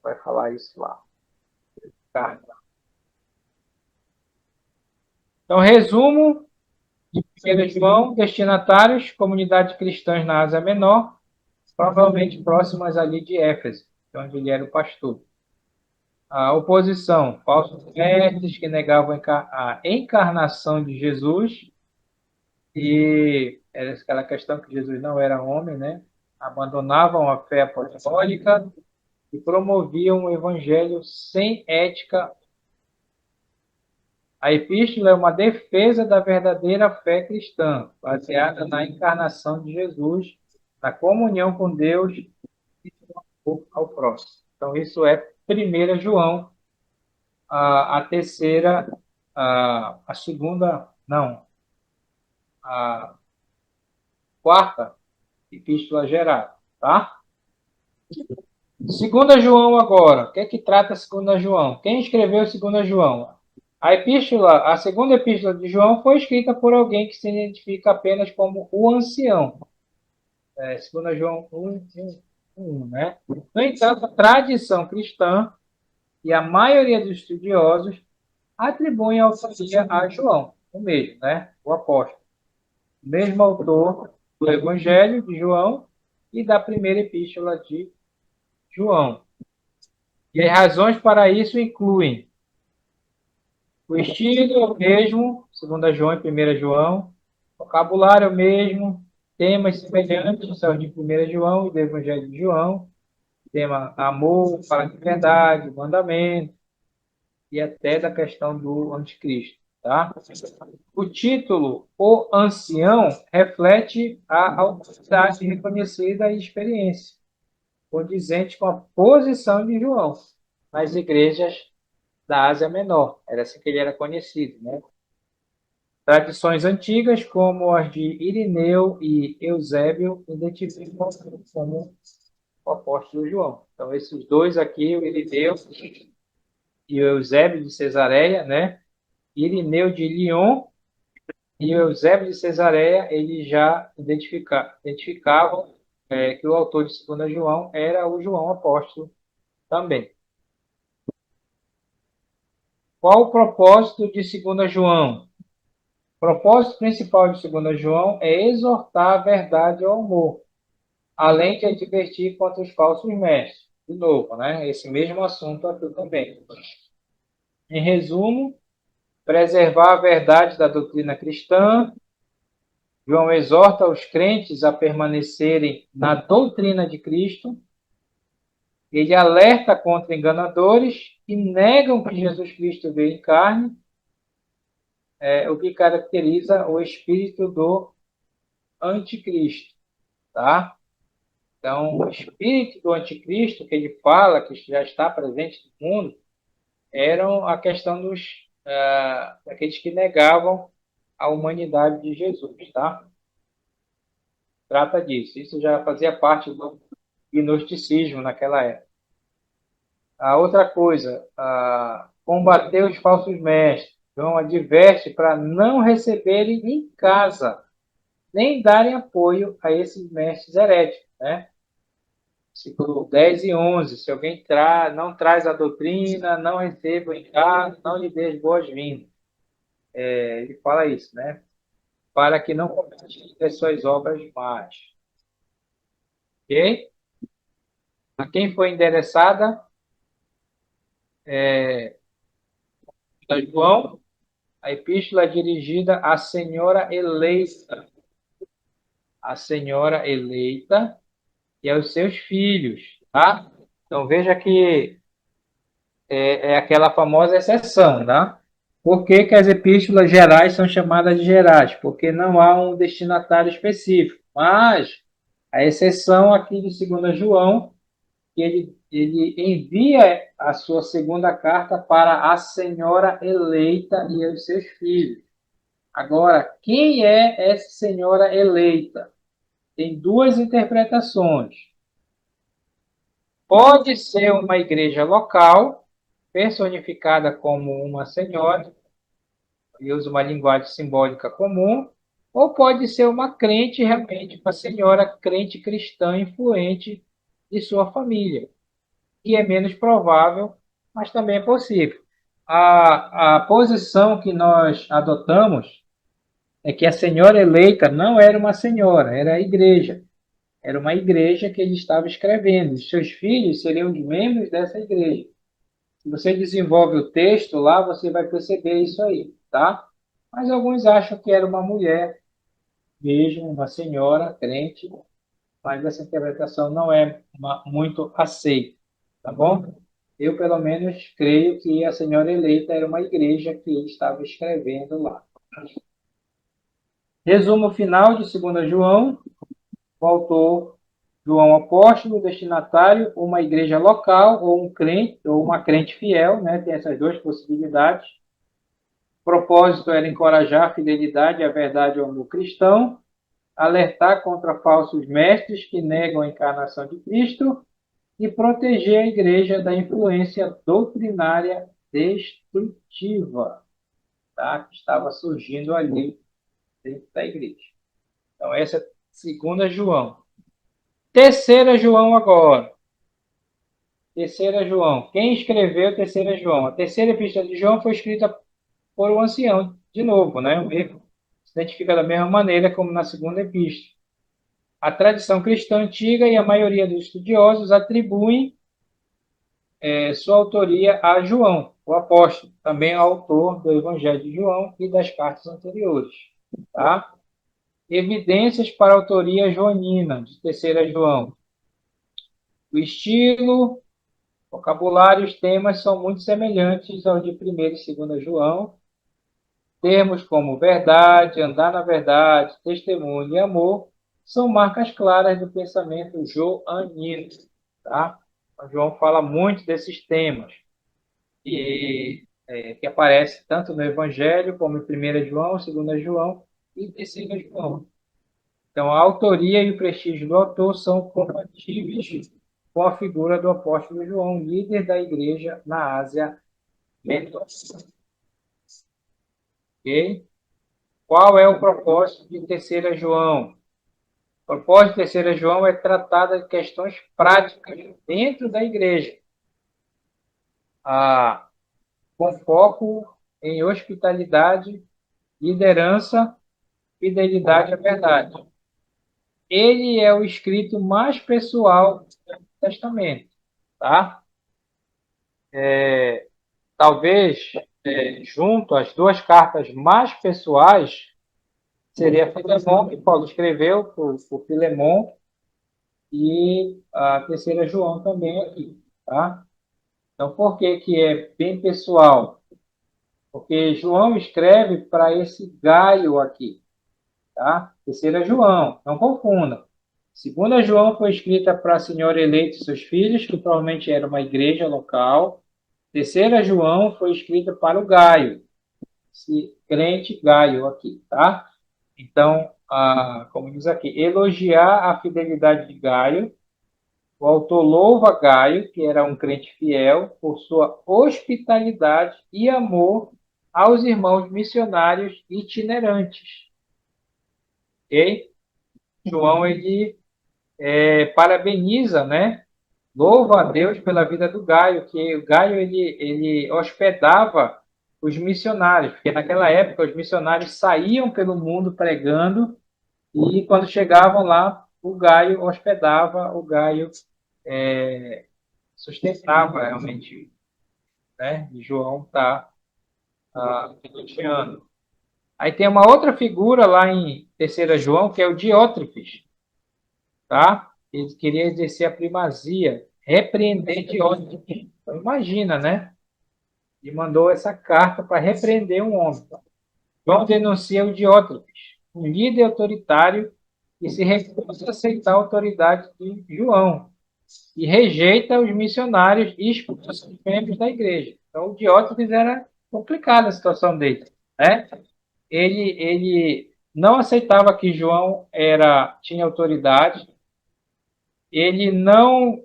Vai falar isso lá. Então, resumo de 1 João, destinatários, comunidade cristãs na Ásia Menor, provavelmente próximas ali de Éfeso, onde ele era o pastor. A oposição, falsos mestres que negavam a encarnação de Jesus, e era aquela questão que Jesus não era homem, né? Abandonavam a fé apostólica e promoviam um evangelho sem ética. A epístola é uma defesa da verdadeira fé cristã, baseada na encarnação de Jesus, na comunhão com Deus e ao próximo. Então, isso é 1 João, a terceira, a segunda, não, a quarta epístola geral, tá? 2 João agora. O que é que trata 2 João? Quem escreveu 2 João? A segunda epístola de João foi escrita por alguém que se identifica apenas como o ancião. 2 João 1, né? No entanto, a tradição cristã e a maioria dos estudiosos atribuem a autoria a João, o mesmo, né? O apóstolo. O mesmo autor do Evangelho de João e da primeira epístola de João. E as razões para isso incluem o estilo é o mesmo, 2 João e 1 João, vocabulário é o mesmo, temas semelhantes são de 1 João e do Evangelho de João, tema amor, fala de verdade, mandamento, e até da questão do anticristo. Tá? O título, O Ancião, reflete a autoridade reconhecida e experiência, condizente com a posição de João nas igrejas da Ásia Menor. Era assim que ele era conhecido, né? Tradições antigas, como as de Irineu e Eusébio, identificam como o apóstolo João. Então, esses dois aqui, o Irineu e o Eusébio de Cesareia, né? Irineu de Lyon e o Eusébio de Cesareia, eles já identificavam que o autor de 2 João era o João apóstolo também. Qual o propósito de 2 João? O propósito principal de 2 João é exortar a verdade ao amor, além de advertir contra os falsos mestres. De novo, né? Esse mesmo assunto aqui também. Em resumo, preservar a verdade da doutrina cristã. João exorta os crentes a permanecerem na doutrina de Cristo. Ele alerta contra enganadores que negam que Jesus Cristo veio em carne, o que caracteriza o espírito do anticristo, tá? Então, o espírito do anticristo, que ele fala que já está presente no mundo, eram a questão daqueles que negavam a humanidade de Jesus, tá? Trata disso. Isso já fazia parte do gnosticismo naquela época. A outra coisa, combater os falsos mestres. João adverte para não receberem em casa, nem darem apoio a esses mestres heréticos, né? Versículo 10 e 11. Se alguém não traz a doutrina, não receba em casa, não lhe dê as boas-vindas. Ele fala isso, né? Para que não compartilhe as suas obras más. Ok? A quem foi endereçada? A João, a epístola é dirigida à senhora eleita. A senhora eleita e aos seus filhos, tá? Então veja que é aquela famosa exceção, tá? Por que que as epístolas gerais são chamadas de gerais? Porque não há um destinatário específico. Mas a exceção aqui de 2 João, que ele envia a sua segunda carta para a senhora eleita e aos seus filhos. Agora, quem é essa senhora eleita? Tem duas interpretações. Pode ser uma igreja local, personificada como uma senhora, e usa uma linguagem simbólica comum, ou pode ser uma crente, realmente, uma senhora crente cristã influente de sua família, que é menos provável, mas também é possível. A posição que nós adotamos é que a senhora eleita não era uma senhora, era a igreja. Era uma igreja que ele estava escrevendo. Os seus filhos seriam os membros dessa igreja. Se você desenvolve o texto lá, você vai perceber isso aí, tá? Mas alguns acham que era uma mulher, mesmo uma senhora crente, mas essa interpretação não é muito aceita, tá bom? Eu, pelo menos, creio que a senhora eleita era uma igreja que ele estava escrevendo lá. Resumo final de 2 João. O autor João apóstolo, destinatário, uma igreja local, ou um crente, ou uma crente fiel, né? Tem essas duas possibilidades. O propósito era encorajar a fidelidade à verdade ao amor cristão, alertar contra falsos mestres que negam a encarnação de Cristo e proteger a igreja da influência doutrinária destrutiva, tá? Que estava surgindo ali dentro da igreja. Então, essa é 2 João. 3 João agora. 3 João. Quem escreveu 3 João? A terceira epístola de João foi escrita por um ancião, de novo, né? O erro se identifica da mesma maneira como na segunda epístola. A tradição cristã antiga e a maioria dos estudiosos atribuem sua autoria a João, o apóstolo, também autor do Evangelho de João e das cartas anteriores. Tá? Evidências para a autoria joanina, de 3 João. O estilo, vocabulário e os temas são muito semelhantes ao de 1º e 2 João. Termos como verdade, andar na verdade, testemunho e amor são marcas claras do pensamento joanino. Tá? O João fala muito desses temas, que aparece tanto no Evangelho, como em 1 João, 2 João e 3 João. Então, a autoria e o prestígio do autor são compatíveis com a figura do apóstolo João, líder da igreja na Ásia Menor. Ok? Qual é o propósito de 3 João? O propósito de 3 João é tratar de questões práticas dentro da igreja. com foco em hospitalidade, liderança, fidelidade à verdade. Ele é o escrito mais pessoal do Testamento, tá? Talvez, junto às duas cartas mais pessoais, seria Filemão, que Paulo escreveu por Filemão, e a terceira João também aqui, tá? Então, por que que é bem pessoal? Porque João escreve para esse Gaio aqui, tá? Terceira João, não confunda. Segunda João foi escrita para a senhora eleita e seus filhos, que provavelmente era uma igreja local. Terceira João foi escrita para o Gaio, esse crente Gaio aqui, tá? Então, como diz aqui, elogiar a fidelidade de Gaio. O autor louva Gaio, que era um crente fiel, por sua hospitalidade e amor aos irmãos missionários itinerantes. Ok? João, ele parabeniza, né? Louva a Deus pela vida do Gaio, que o Gaio, ele hospedava os missionários, porque naquela época os missionários saíam pelo mundo pregando e quando chegavam lá, o Gaio hospedava, o Gaio sustentava realmente, né? E João está elogiando. Aí tem uma outra figura lá em Terceira João, que é o Diótrefes, tá? Ele queria exercer a primazia, repreender Diótrefes. Então, imagina, né? E mandou essa carta para repreender um homem. João denuncia o Diótrefes, um líder autoritário que se recusa a aceitar a autoridade de João e rejeita os missionários e expulsa os membros da igreja. Então, o Diótrefes era complicada a situação dele, né? Ele não aceitava que João tinha autoridade, ele não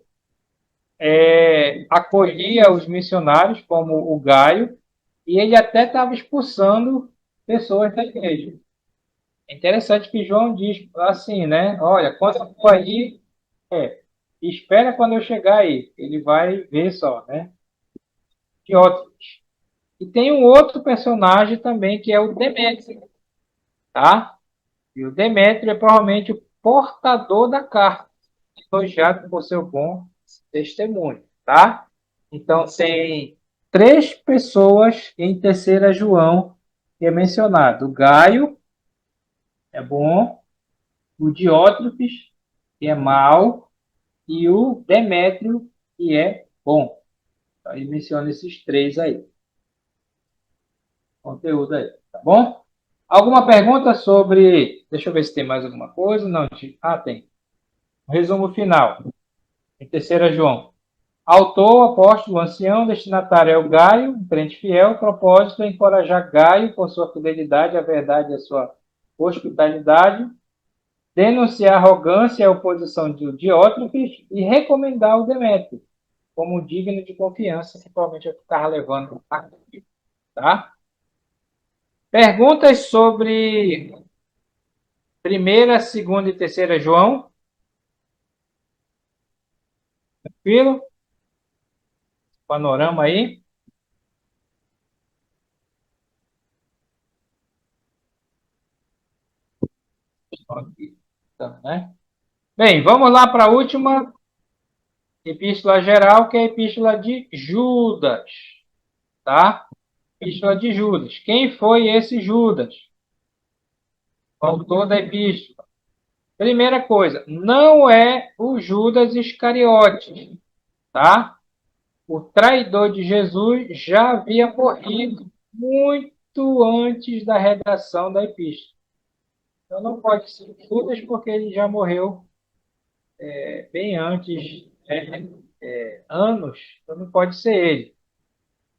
acolhia os missionários, como o Gaio, e ele até estava expulsando pessoas da igreja. É interessante que João diz assim, né? Olha, quando eu for aí, espera quando eu chegar aí. Ele vai ver só, né? Diótrefes. E tem um outro personagem também, que é o Demétrio, tá? E o Demétrio é provavelmente o portador da carta, elogiado por seu bom testemunho, tá? Então, tem três pessoas em terceira João que é mencionado. O Gaio é bom, o Diótrefes, que é mau, e o Demétrio, que é bom. Então, ele menciona esses três aí. Conteúdo aí, tá bom? Alguma pergunta sobre... Deixa eu ver se tem mais alguma coisa. Não, tem. Resumo final. Em terceira João. Autor, apóstolo, ancião, destinatário é o Gaio, um crente fiel. Propósito é encorajar Gaio por sua fidelidade à verdade e à sua hospitalidade. Denunciar a arrogância e a oposição de Diótrefes e recomendar o Demétrio como digno de confiança, que provavelmente é o que estava levando aqui. Tá? Perguntas sobre primeira, segunda e terceira João? Tranquilo? Panorama aí? Aqui. Então, né? Bem, vamos lá para a última epístola geral, que é a epístola de Judas. Tá? Epístola de Judas. Quem foi esse Judas? O autor da epístola. Primeira coisa, não é o Judas Iscariotes, tá? O traidor de Jesus já havia morrido muito antes da redação da epístola. Então não pode ser Judas porque ele já morreu bem antes, anos, então não pode ser ele.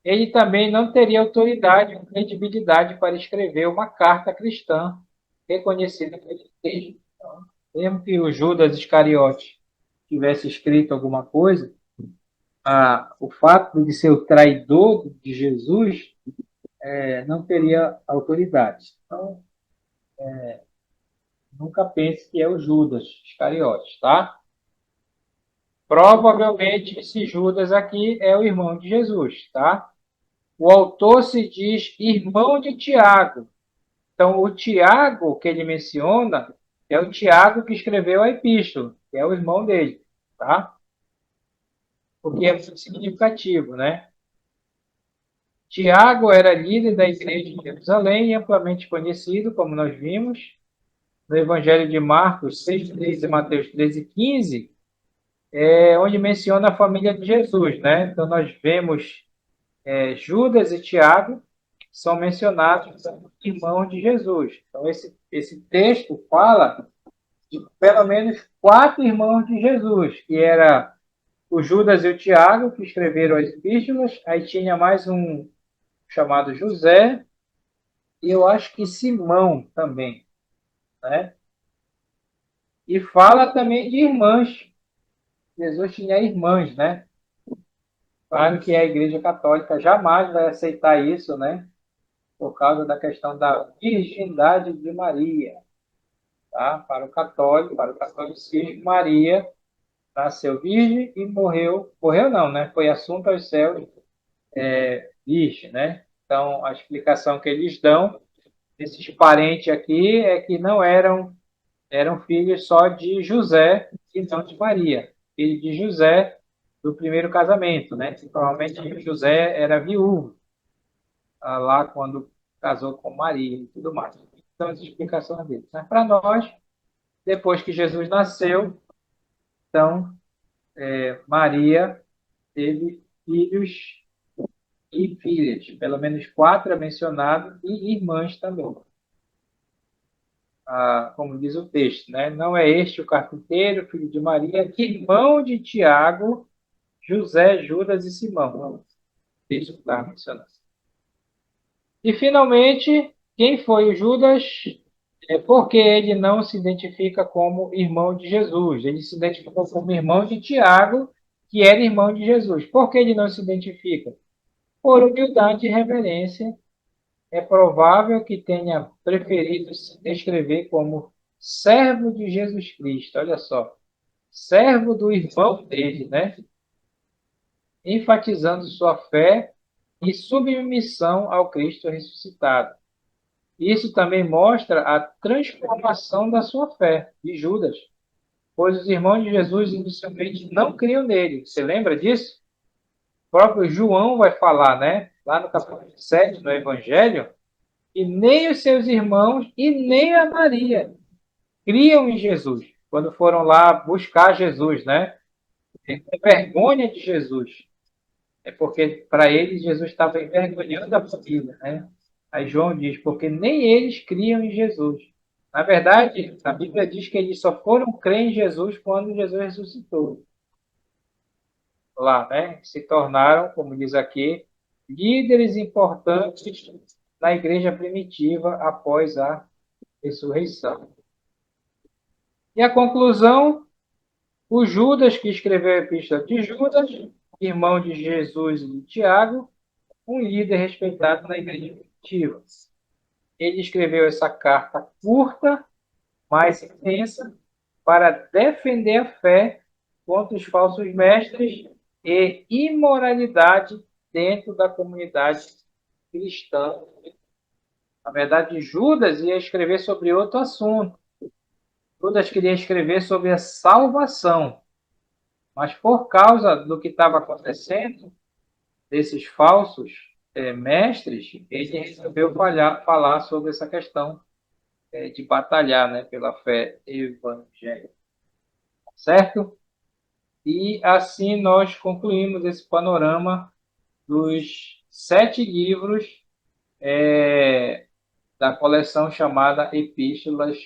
Ele também não teria autoridade ou credibilidade para escrever uma carta cristã reconhecida pela igreja. Então, mesmo que o Judas Iscariote tivesse escrito alguma coisa, o fato de ser o traidor de Jesus não teria autoridade. Então, nunca pense que é o Judas Iscariotes, tá? Provavelmente esse Judas aqui é o irmão de Jesus, tá? o autor se diz irmão de Tiago. Então, o Tiago que ele menciona é o Tiago que escreveu a epístola, que é o irmão dele, tá? Porque é muito significativo, né? Tiago era líder da igreja de Jerusalém e amplamente conhecido, como nós vimos, no Evangelho de Marcos 6,13 e Mateus 13,15, onde menciona a família de Jesus, né? Então, nós vemos Judas e Tiago são mencionados como irmãos de Jesus. Então, esse texto fala de pelo menos 4 irmãos de Jesus, que era o Judas e o Tiago, que escreveram as epístolas, aí tinha mais um chamado José, e eu acho que Simão também, né? E fala também de irmãs. Jesus tinha irmãs, né? Claro que a Igreja Católica jamais vai aceitar isso, né? Por causa da questão da virgindade de Maria, tá? Para o catolicismo, Maria nasceu virgem e morreu não, né? Foi assunta aos céus virgem, né? Então, a explicação que eles dão, esses parentes aqui, é que não eram filhos só de José e não de Maria. Filho de José do primeiro casamento, né? Provavelmente José era viúvo lá quando casou com Maria e tudo mais. Então, essa explicação é deles. Mas para nós, depois que Jesus nasceu, então, Maria teve filhos e filhas, pelo menos 4 é mencionado, e irmãs também. Como diz o texto, né? Não é este o carpinteiro, filho de Maria, irmão de Tiago, José, Judas e Simão. O texto está mencionando. E, finalmente, quem foi o Judas? Porque ele não se identifica como irmão de Jesus. Ele se identificou como irmão de Tiago, que era irmão de Jesus. Por que ele não se identifica? Por humildade e reverência. É provável que tenha preferido se descrever como servo de Jesus Cristo. Olha só. Servo do irmão dele, né? Enfatizando sua fé e submissão ao Cristo ressuscitado. Isso também mostra a transformação da sua fé, de Judas, pois os irmãos de Jesus inicialmente não criam nele. Você lembra disso? O próprio João vai falar, né? Lá no capítulo 7 do Evangelho, e nem os seus irmãos e nem a Maria criam em Jesus, quando foram lá buscar Jesus, né? Com vergonha de Jesus. É porque para eles Jesus estava envergonhando a família, né? Aí João diz, porque nem eles criam em Jesus. Na verdade, a Bíblia diz que eles só foram crer em Jesus quando Jesus ressuscitou. Lá, né? Se tornaram, como diz aqui, líderes importantes na igreja primitiva após a ressurreição. E a conclusão, o Judas, que escreveu a epístola de Judas, irmão de Jesus e de Tiago, um líder respeitado na igreja primitiva. Ele escreveu essa carta curta, mais intensa, para defender a fé contra os falsos mestres e imoralidade dentro da comunidade cristã. Na verdade, Judas ia escrever sobre outro assunto. Judas queria escrever sobre a salvação, mas por causa do que estava acontecendo, desses falsos mestres, ele resolveu falar sobre essa questão de batalhar, né, pela fé evangélica. Certo? E assim nós concluímos esse panorama dos 7 livros da coleção chamada Epístolas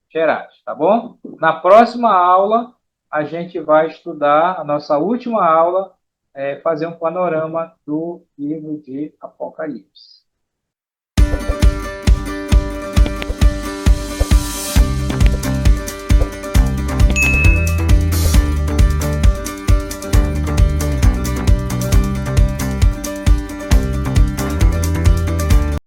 Gerais, tá bom? Na próxima aula, a gente vai estudar, a nossa última aula, fazer um panorama do livro de Apocalipse.